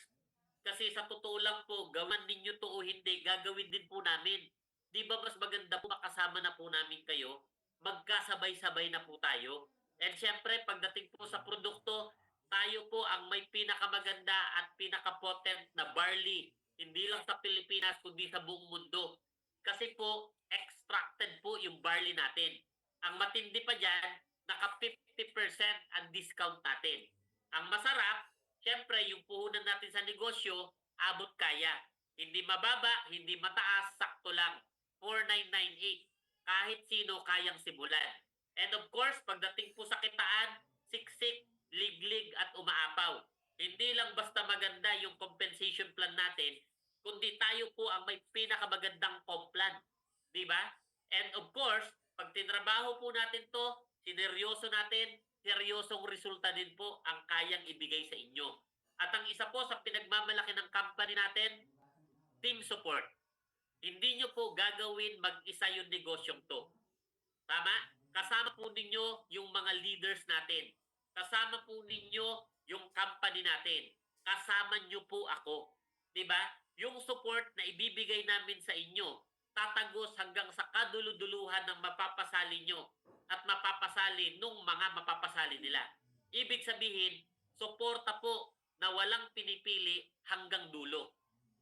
Kasi sa totoo lang po, gawan ninyo to o hindi, gagawin din po namin. Di ba mas maganda po makasama na po namin kayo? Magkasabay-sabay na po tayo. And syempre, pagdating po sa produkto, tayo po ang may pinakamaganda at pinaka-potent na barley. Hindi lang sa Pilipinas, kundi sa buong mundo. Kasi po, extracted po yung barley natin. Ang matindi pa dyan, naka 50% ang discount natin. Ang masarap, syempre, yung puhunan natin sa negosyo, abot kaya. Hindi mababa, hindi mataas, sakto lang. 4,998. Kahit sino kayang simulan. And of course, pagdating po sa kitaan, siksik, liglig at umaapaw. Hindi lang basta maganda yung compensation plan natin, kundi tayo po ang may pinakamagandang comp plan. Di ba? And of course, pag tinrabaho po natin to, sineryoso natin, seryosong resulta din po ang kayang ibigay sa inyo. At ang isa po sa pinagmamalaki ng company natin, team support. Hindi nyo po gagawin mag-isa yung negosyong to. Tama? Kasama po ninyo yung mga leaders natin. Kasama po ninyo yung company natin. Kasama nyo po ako. Diba? Yung support na ibibigay namin sa inyo, tatagos hanggang sa kaduluduluhan ng mapapasali nyo at mapapasali nung mga mapapasali nila. Ibig sabihin, suporta po na walang pinipili hanggang dulo.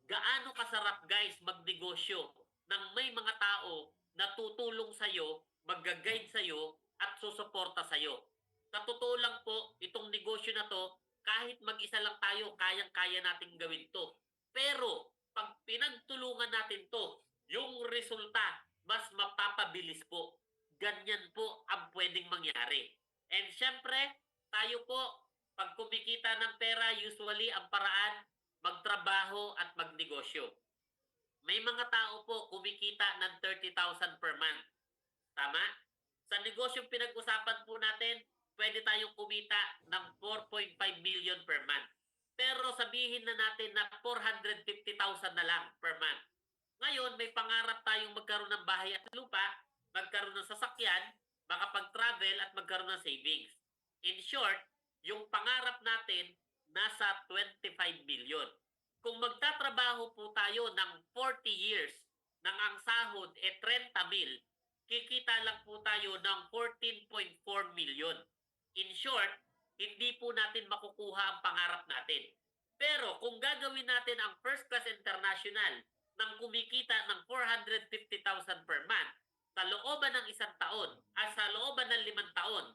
Gaano kasarap guys magnegosyo nang may mga tao na tutulong sa'yo, mag-guide sa'yo at susuporta sa'yo. Sa totoo lang po, itong negosyo na to, kahit mag-isa lang tayo, kayang-kaya nating gawin to. Pero, pag pinagtulungan natin to, yung resulta, mas mapapabilis po. Ganyan po ang pwedeng mangyari. And syempre, tayo po, pag kumikita ng pera, usually ang paraan, magtrabaho at magnegosyo. May mga tao po kumikita ng 30,000 per month. Tama? Sa negosyong pinag-usapan po natin, pwede tayong kumita ng 4.5 million per month. Pero sabihin na natin na 450,000 na lang per month. Ngayon, may pangarap tayong magkaroon ng bahay at lupa, magkaroon ng sasakyan, makapag-travel at magkaroon ng savings. In short, yung pangarap natin nasa 25 million. Kung magtatrabaho po tayo ng 40 years nang ang sahod 30 mil, kikita lang po tayo ng 14.4 million. In short, hindi po natin makukuha ang pangarap natin. Pero kung gagawin natin ang First Class International nang kumikita ng 450,000 per month sa looban ng isang taon at sa looban ng 5 taon,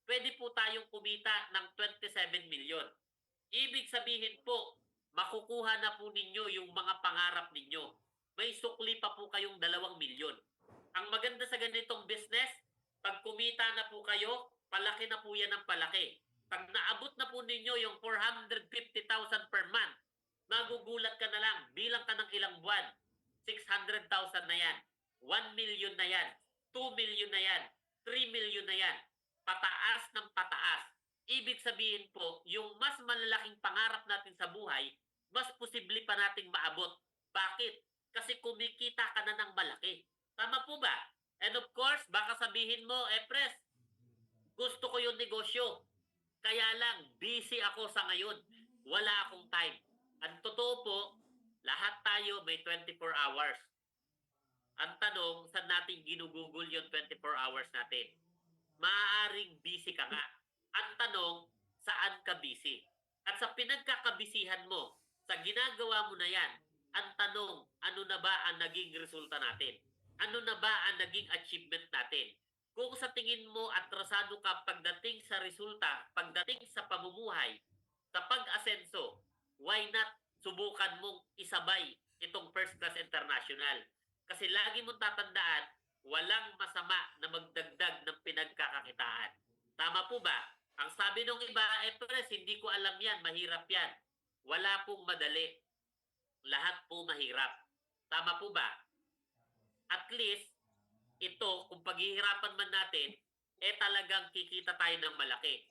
pwede po tayong kumita ng 27 million. Ibig sabihin po, makukuha na po ninyo yung mga pangarap ninyo. May sukli pa po kayong 2 milyon. Ang maganda sa ganitong business, pag kumita na po kayo, palaki na po yan ng palaki. Pag naabot na po ninyo yung 450,000 per month, magugulat ka na lang, bilang ka ng ilang buwan. 600,000 na yan, 1 million na yan, 2 million na yan, 3 million na yan. Pataas ng pataas. Ibig sabihin po, yung mas malalaking pangarap natin sa buhay, mas posible pa nating maabot. Bakit? Kasi kumikita ka na ng malaki. Tama po ba? And of course, baka sabihin mo, Pres, gusto ko yung negosyo. Kaya lang, busy ako sa ngayon. Wala akong time. Ang totoo po, lahat tayo may 24 hours. Ang tanong, saan natin ginugugol yung 24 hours natin? Maaaring busy ka nga. Ang tanong, saan ka busy? At sa pinagkakabisihan mo, sa ginagawa mo na yan, ang tanong, ano na ba ang naging resulta natin? Ano na ba ang naging achievement natin? Kung sa tingin mo atrasado ka pagdating sa resulta, pagdating sa pamumuhay, sa pag-asenso, why not subukan mong isabay itong First Class International? Kasi lagi mong tatandaan, walang masama na magdagdag ng pinagkakakitaan. Tama po ba? Ang sabi nung iba, Pres, hindi ko alam yan, mahirap yan. Wala pong madali. Lahat po mahirap. Tama po ba? At least, ito, kung paghihirapan man natin, talagang kikita tayo ng malaki.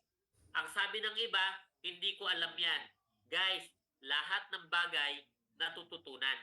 Ang sabi ng iba, hindi ko alam yan. Guys, lahat ng bagay natututunan.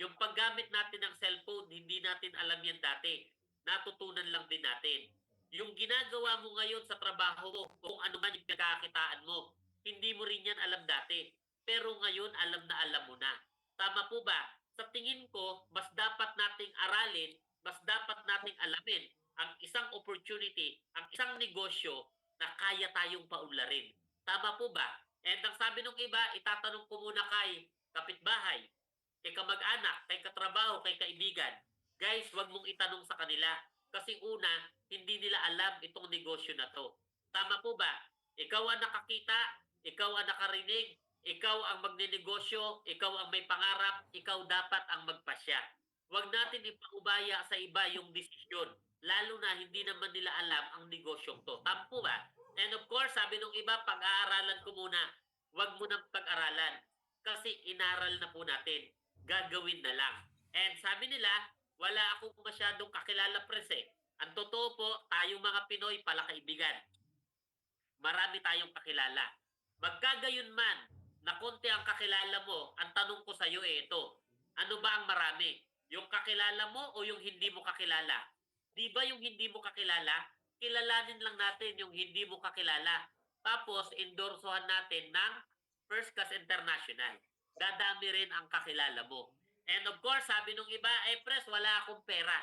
Yung paggamit natin ng cellphone, hindi natin alam yan dati. Natutunan lang din natin. Yung ginagawa mo ngayon sa trabaho mo, kung ano man yung nagkakitaan mo, hindi mo rin yan alam dati. Pero ngayon, alam na alam mo na. Tama po ba? Sa tingin ko, mas dapat nating aralin, mas dapat nating alamin ang isang opportunity, ang isang negosyo na kaya tayong paunlarin. Tama po ba? And ang sabi ng iba, itatanong ko muna kay kapitbahay, kay kamag-anak, kay katrabaho, kay kaibigan. Guys, wag mong itanong sa kanila. Kasi una, hindi nila alam itong negosyo na to. Tama po ba? Ikaw ang nakakita, ikaw ang nakarinig, ikaw ang magninegosyo, ikaw ang may pangarap, ikaw dapat ang magpasya. Huwag natin ipaubaya sa iba yung desisyon. Lalo na hindi naman nila alam ang negosyong to. Tama po ba? And of course, sabi nung iba, pag-aaralan ko muna. Huwag mo nang pag-aralan. Kasi inaral na po natin. Gagawin na lang. And sabi nila, wala akong masyadong kakilala, Pres. Ang totoo po, tayong mga Pinoy pala kaibigan. Marami tayong kakilala. Magkagayon man na konti ang kakilala mo, ang tanong ko sa iyo ito. Ano ba ang marami? Yung kakilala mo o yung hindi mo kakilala? Di ba yung hindi mo kakilala, kilalanin lang natin yung hindi mo kakilala. Tapos, endorsohan natin ng First Class International. Dadami rin ang kakilala mo. And of course, sabi nung iba, Pres, wala akong pera.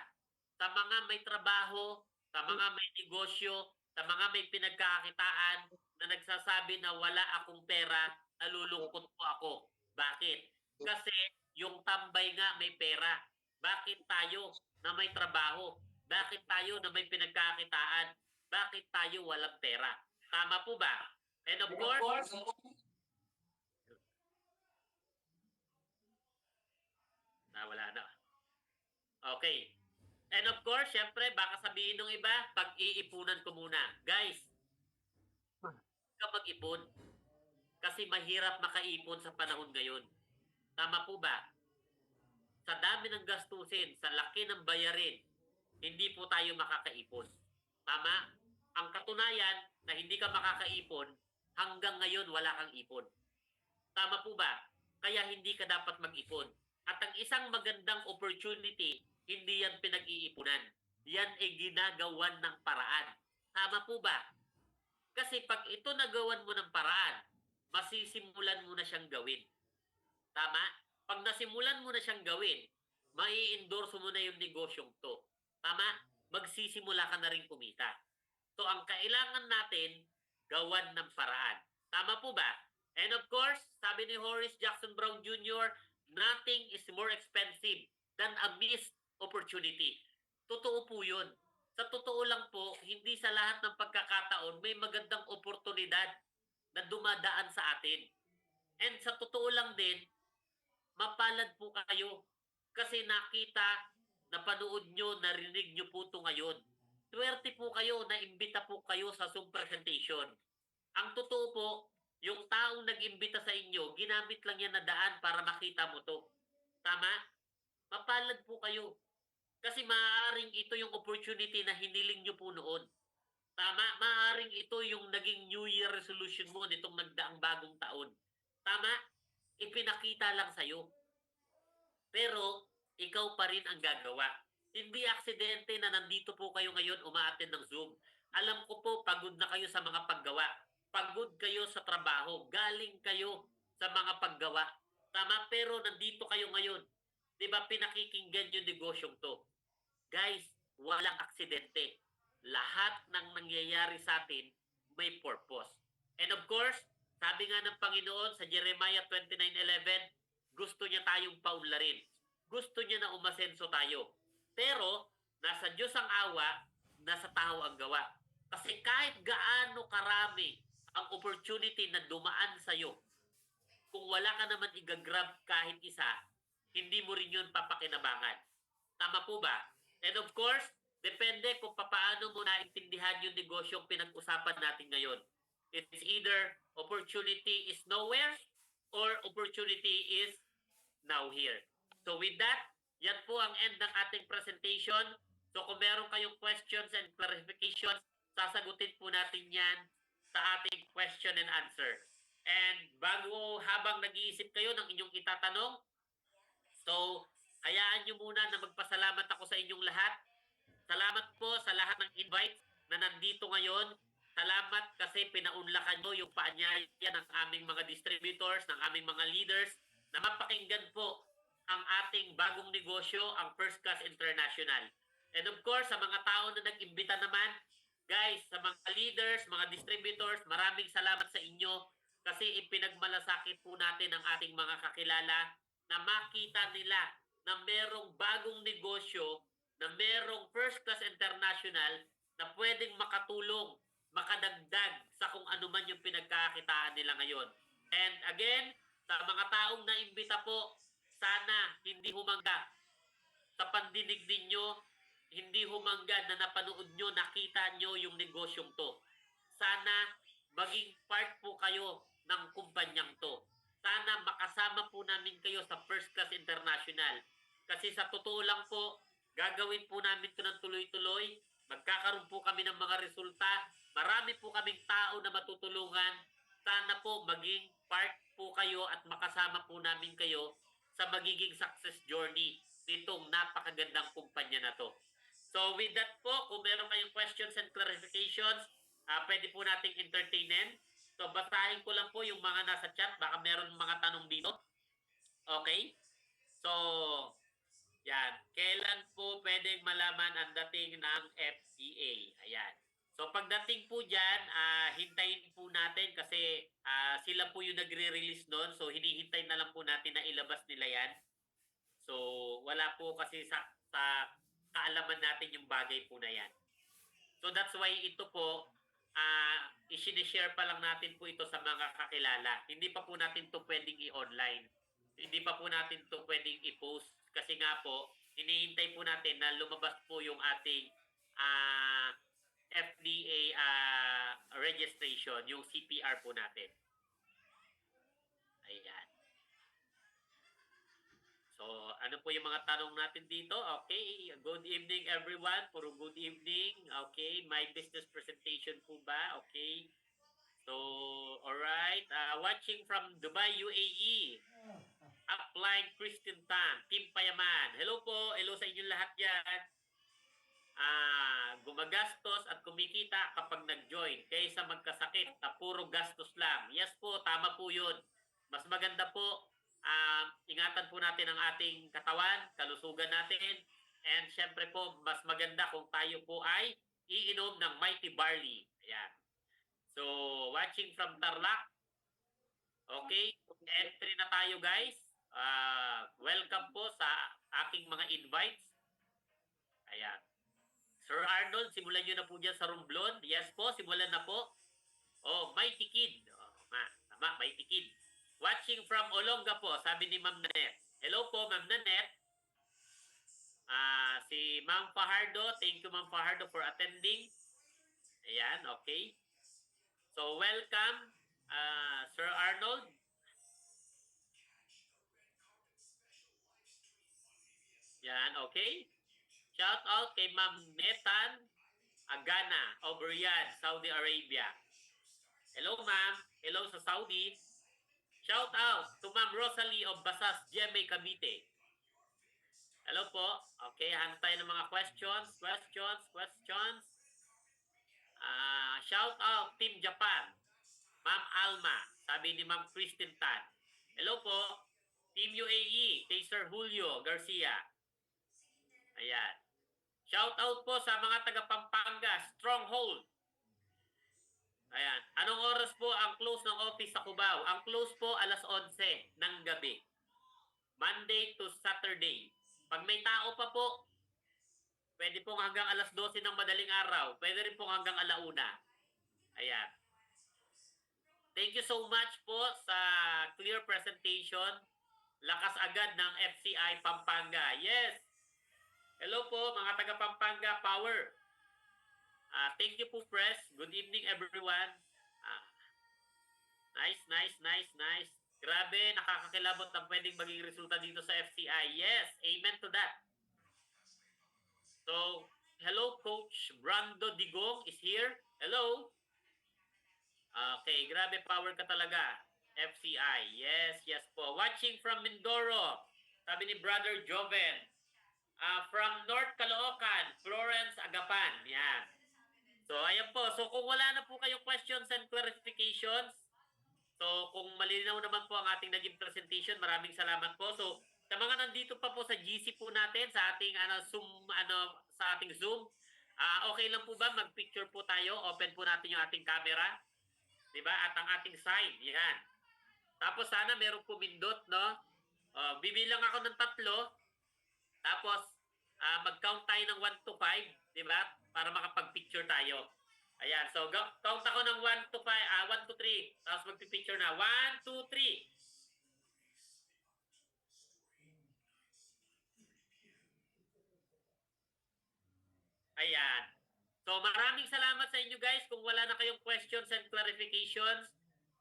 Sa mga may trabaho, sa mga may negosyo, sa mga may pinagkakakitaan na nagsasabi na wala akong pera, nalulungkot po ako. Bakit? Kasi yung tambay nga may pera. Bakit tayo na may trabaho? Bakit tayo na may pinagkakitaan? Bakit tayo walang pera? Tama po ba? And of course, Nawala na. Okay. And of course, syempre, baka sabihin ng iba, pag-iipunan ko muna. Guys, huwag ka mag-ipon. Kasi mahirap makaipon sa panahon ngayon. Tama po ba? Sa dami ng gastusin, sa laki ng bayarin, hindi po tayo makakaipon. Tama? Ang katunayan na hindi ka makakaipon, hanggang ngayon wala kang ipon. Tama po ba? Kaya hindi ka dapat mag-ipon. At ang isang magandang opportunity, hindi yan pinag-iipunan. Yan ay ginagawan ng paraan. Tama po ba? Kasi pag ito nagawan mo ng paraan, masisimulan mo na siyang gawin. Tama? Pag nasimulan mo na siyang gawin, mai-endorse mo na yung negosyong to. Tama? Magsisimula ka na rin kumita. So, ang kailangan natin, gawan ng paraan. Tama po ba? And of course, sabi ni Horace Jackson Brown Jr., nothing is more expensive than a missed opportunity. Totoo po yun. Sa totoo lang po, hindi sa lahat ng pagkakataon may magandang oportunidad na dumadaan sa atin. And sa totoo lang din, mapalad po kayo kasi nakita, napanood nyo, narinig nyo po ito ngayon. Swerte po kayo, naimbita po kayo sa Zoom presentation. Ang totoo po, yung taong nag-imbita sa inyo, ginamit lang yan na daan para makita mo to. Tama? Mapalad po kayo. Kasi maaaring ito yung opportunity na hiniling nyo po noon. Tama? Maaaring ito yung naging New Year resolution mo nitong nagdaang bagong taon. Tama? Ipinakita lang sa'yo. Pero, ikaw pa rin ang gagawa. Hindi aksidente na nandito po kayo ngayon umaattend ng Zoom. Alam ko po, pagod na kayo sa mga paggawa. Pagod kayo sa trabaho. Galing kayo sa mga paggawa. Tama? Pero nandito kayo ngayon. Diba pinakikinggan yung negosyong to? Guys, walang aksidente. Lahat ng nangyayari sa atin may purpose. And of course, sabi nga ng Panginoon sa Jeremiah 29:11, gusto niya tayong paunlarin. Gusto niya na umasenso tayo. Pero, nasa Diyos ang awa, nasa tao ang gawa. Kasi kahit gaano karami ang opportunity na dumaan sa'yo, kung wala ka naman igagrab kahit isa, hindi mo rin yun papakinabangan. Tama po ba? And of course, depende kung paano mo naintindihan yung negosyong pinag-usapan natin ngayon. It's either opportunity is nowhere or opportunity is now here. So with that, yan po ang end ng ating presentation. So kung meron kayong questions and clarifications, sasagutin po natin yan sa ating question and answer. And habang nag-iisip kayo ng inyong itatanong, so hayaan nyo muna na magpasalamat ako sa inyong lahat. Salamat po sa lahat ng invite na nandito ngayon. Salamat kasi pinaunlakan nyo yung paanyaya ng aming mga distributors, ng aming mga leaders, na mapakinggan po ang ating bagong negosyo, ang First Class International. And of course, sa mga tao na nag-imbita naman, guys, sa mga leaders, mga distributors, maraming salamat sa inyo kasi ipinagmalasakit po natin ang ating mga kakilala na makita nila na merong bagong negosyo, na merong First Class International na pwedeng makatulong, makadagdag sa kung ano man yung pinagkakitaan nila ngayon. And again, sa mga taong naimbita po, sana hindi humangga sa pandinig ninyo, hindi humangga na napanood nyo, nakita nyo yung negosyong to. Sana maging part po kayo ng kumpanyang to. Sana makasama po namin kayo sa First Class International. Kasi sa totoo lang po, gagawin po namin ito ng tuloy-tuloy. Magkakaroon po kami ng mga resulta. Marami po kaming tao na matutulungan. Sana po maging part po kayo at makasama po namin kayo sa magiging success journey nitong napakagandang kumpanya na to. So with that po, kung meron kayong questions and clarifications, pwede po nating entertainin. So basahin ko lang po yung mga nasa chat. Baka meron mga tanong dito. Okay? So, yan. Kailan po pwedeng malaman ang dating ng FEA? Ayan. So pagdating po dyan, hintayin po natin kasi sila po yung nagre-release noon. So hinihintay na lang po natin na ilabas nila yan. So wala po kasi sa kaalaman natin yung bagay po na yan. So that's why ito po, i-share pa lang natin po ito sa mga kakilala. Hindi pa po natin to pwedeng i-online. Hindi pa po natin to pwedeng i-post kasi nga po, hinihintay po natin na lumabas po yung ating ah, FDA registration, yung CPR po natin. Ayan. So, ano po yung mga tanong natin dito? Okay, good evening everyone. Puro good evening. Okay, my business presentation po ba? Okay. So, alright. Watching from Dubai, UAE. Upline Christian Tan, Team Payaman. Hello po. Hello sa inyong lahat yan. Gumagastos at kumikita kapag nag-join kaysa magkasakit na puro gastos lang. Yes po, tama po yun. Mas maganda po, ingatan po natin ang ating katawan, kalusugan natin, and syempre po, mas maganda kung tayo po ay iinom ng Mighty Barley. Ayan. So, watching from Tarlac, okay, entry na tayo guys. Welcome po sa aking mga invites. Ayan. Sir Arnold, simulan nyo na po dyan sa Romblon. Yes po, simulan na po. Oh, Mighty Kid. Oh, tama, Mighty Kid. Watching from Olonga po, sabi ni Ma'am Nanette. Hello po, Ma'am Nanette. Si Ma'am Fajardo, thank you Ma'am Fajardo for attending. Ayan, okay. So, welcome, Sir Arnold. Yan, okay. Shout out kay Ma'am Netan Agana of Riyadh, Saudi Arabia. Hello, ma'am. Hello sa Saudi. Shout out to Ma'am Rosalie of Basas, GMA Cavite. Hello po. Okay, hanap tayo ng mga questions. Shout out Team Japan. Ma'am Alma, sabi ni Ma'am Christine Tan. Hello po. Team UAE, kay Sir Julio Garcia. Ayan. Shout out po sa mga taga Pampanga, Stronghold. Ayan. Anong oras po ang close ng office sa Cubao? Ang close po alas 11 ng gabi. Monday to Saturday. Pag may tao pa po, pwede pong hanggang alas 12 ng madaling araw. Pwede rin pong hanggang alauna. Ayan. Thank you so much po sa clear presentation. Lakas agad ng FCI Pampanga. Yes. Hello po mga taga Pampanga Power. Thank you po, Press. Good evening, everyone. Nice. Grabe, nakakakilabot ang pwedeng maging resulta dito sa FCI. Yes, amen to that. So, hello, Coach Brando Digong is here. Hello. Okay, grabe, power ka talaga. FCI. Yes po. Watching from Mindoro. Sabi ni Brother Joven. From North Caloocan, Florence Agapan. Yan. So, ayan po. So, kung wala na po kayong questions and clarifications, so, kung malinaw naman po ang ating naging presentation, maraming salamat po. So, sa mga nandito pa po sa GC po natin, sa ating sa ating Zoom, okay lang po ba mag-picture po tayo? Open po natin yung ating camera. 'Di ba? At ang ating sign, yan. Tapos sana merong pumindot, no? Bibilang ako ng 3. Tapos mag-count tayo ng 1 to 5, 'di ba? Para makapag-picture tayo. Ayan, so count ako ng 1 to 5, 1 to 3. Tapos magpi-picture na. 1, 2, 3. Ayan. So maraming salamat sa inyo guys. Kung wala na kayong questions and clarifications,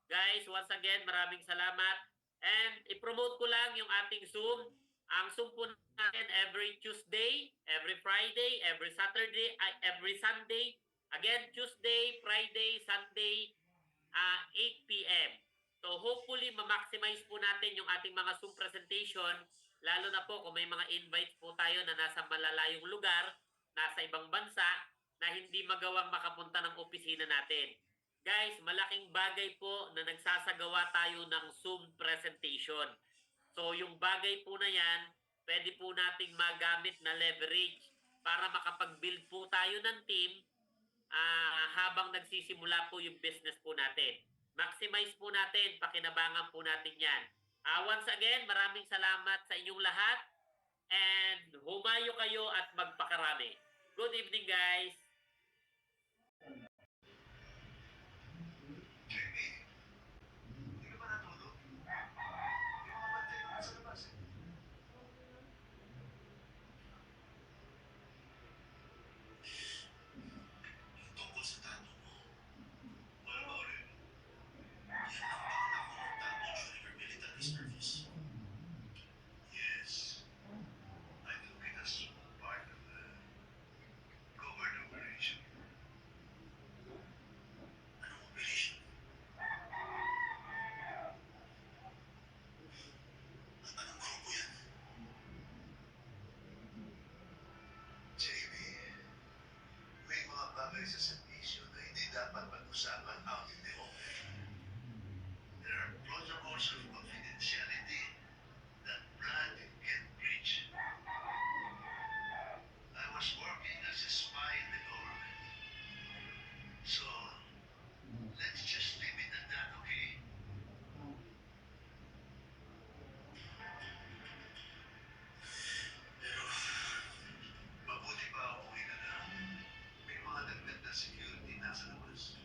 guys, once again, maraming salamat. And i-promote ko lang yung ating Zoom. Ang Zoom po natin every Tuesday, every Friday, every Saturday, every Sunday. Again, Tuesday, Friday, Sunday, 8 p.m. So hopefully, ma-maximize po natin yung ating mga Zoom presentation, lalo na po kung may mga invites po tayo na nasa malalayong lugar, nasa ibang bansa, na hindi magawang makapunta ng opisina natin. Guys, malaking bagay po na nagsasagawa tayo ng Zoom presentation. So yung bagay po na yan, pwede po nating magamit na leverage para makapag-build po tayo ng team habang nagsisimula po yung business po natin. Maximize po natin, pakinabangan po natin yan. Once again, maraming salamat sa inyong lahat and humayo kayo at magpakarami. Good evening guys! pinag-usapan out in the open. There are protocols of confidentiality that Brad can breach. I was working as a spy in the government. So, let's just leave it at that, okay? Pero, mabuti pa umuwi ka na. May mga dagdag na security nasa labas.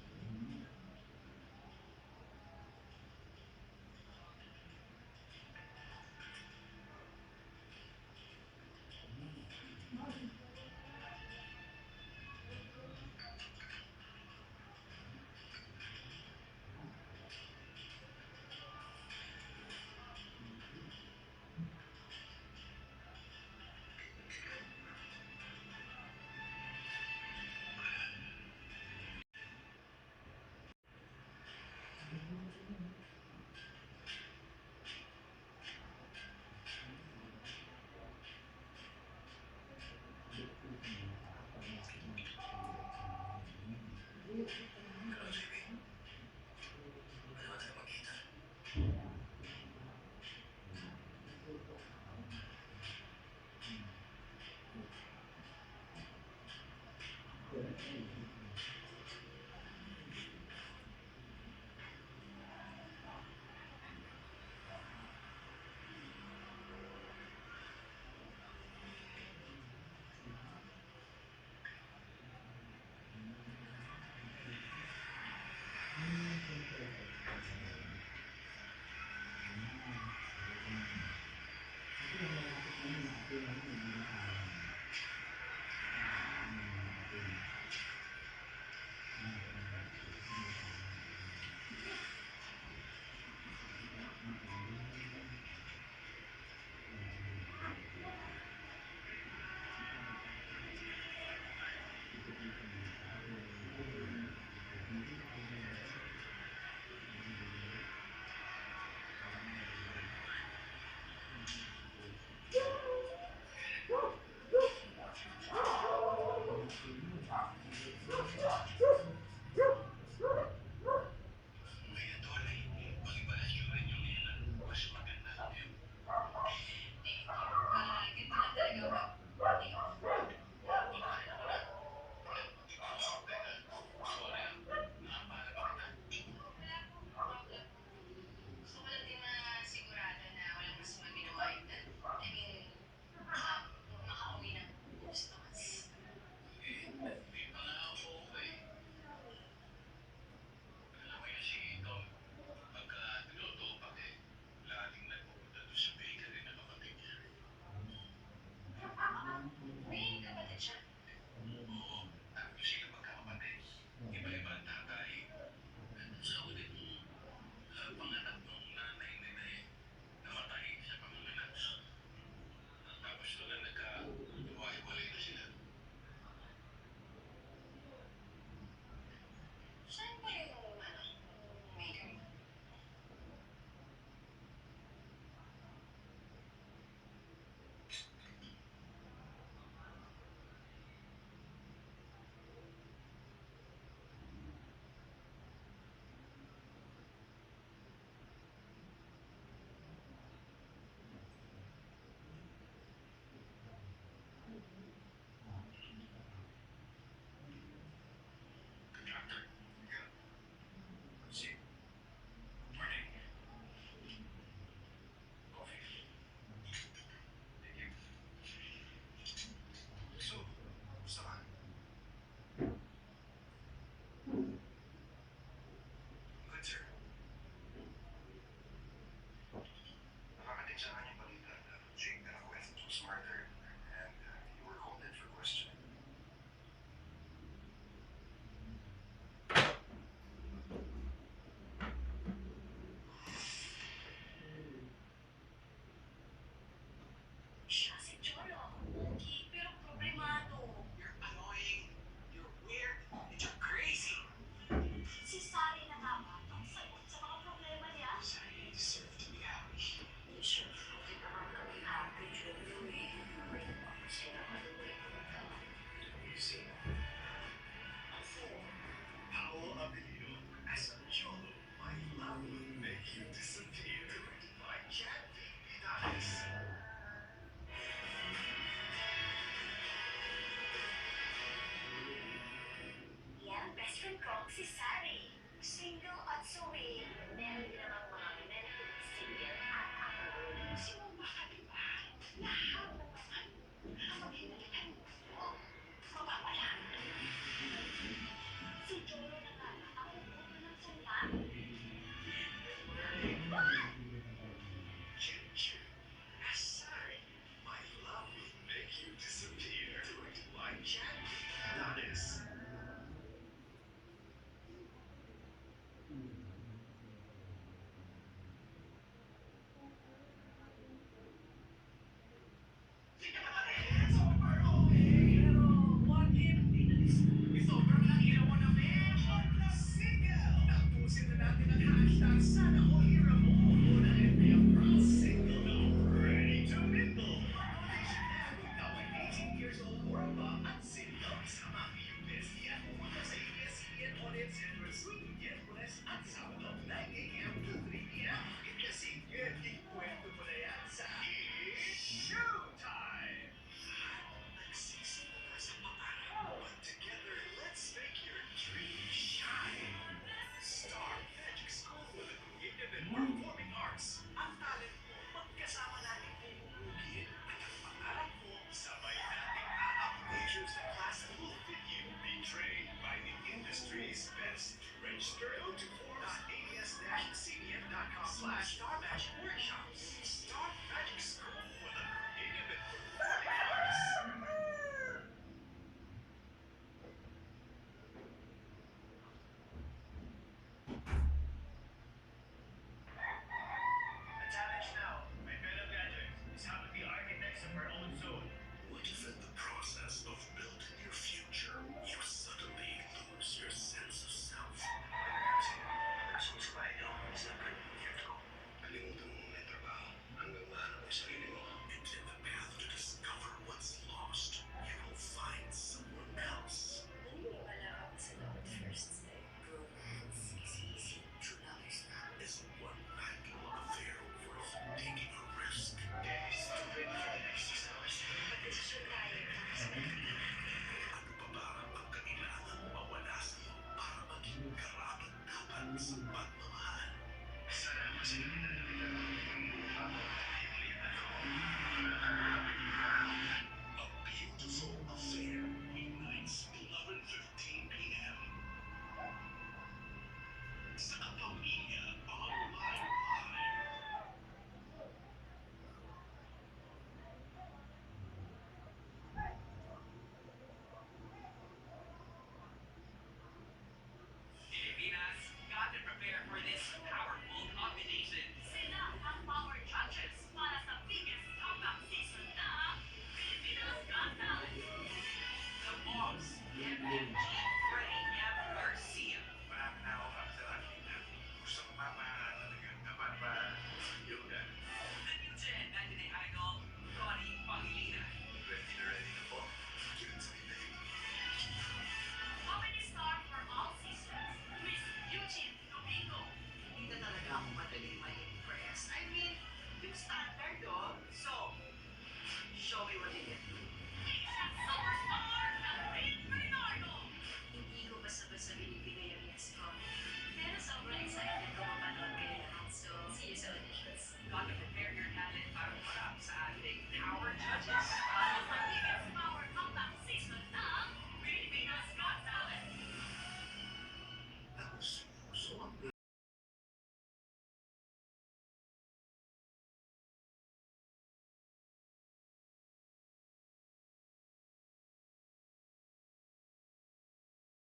Si Sari, single at suwi. Meron din namang mga men single at ako. Sumumpa ka, di ba? Lahat ng naman. Kapag hinalikan mo, mapapala. Si Jolo na nga lang ang pupunta ng sumpa. Choo-choo. Sorry, my love will make you disappear. Do it like candy. That is. Super okay, pero what if sobrang nakita mo na medyo single? Tapusin na natin ang hashtag sana all hero mo. Una NBA Pro single now, ready to mingle. Motivation and ikaw ay 18 years old or above at single. Sama ang iyong bestie at pumunta sa ABS-CBN Audience Center tuwing Miyerkules at Sabado 9 a.m. to 3 p.m. Kasi ikwento mo na yan sa Showtime! Nagsisimula sa pangarap, but together, let's make your dream shine. Star Magic School for the Creative and Performing Arts. Ang talent mo, magkasama natin pupugugin. At ang pangarap mo, sabay nating a-upgrade sa class that will fit you. Be trained by the industry's best. Register to form.abs-cbn.com/Star Magic Workshops. Star Magic School for the Creative and Performing Arts. Attach now. My fellow graduates, is how to be architects of our own zone. What if in the process of building your future, you suddenly lose your sense of self? Kalimutan mo may trabaho hanggang mahanap mo sarili mo. And in the path to discover what's lost, you will find someone else. Naniniwala ako sa law at first sight. Romance is easy. True love is not. Is a one-night love affair worth taking a risk? Get stupid for the next 6 hours. Pagdesisyon tayo para sa kanya. Ano pa ba ang kailangan mawala sa'yo para maging karapat-dapat sa pagmamahal? Salamat sa nagdadala. A Beautiful Affair, weeknights, 11:15 p.m. Sa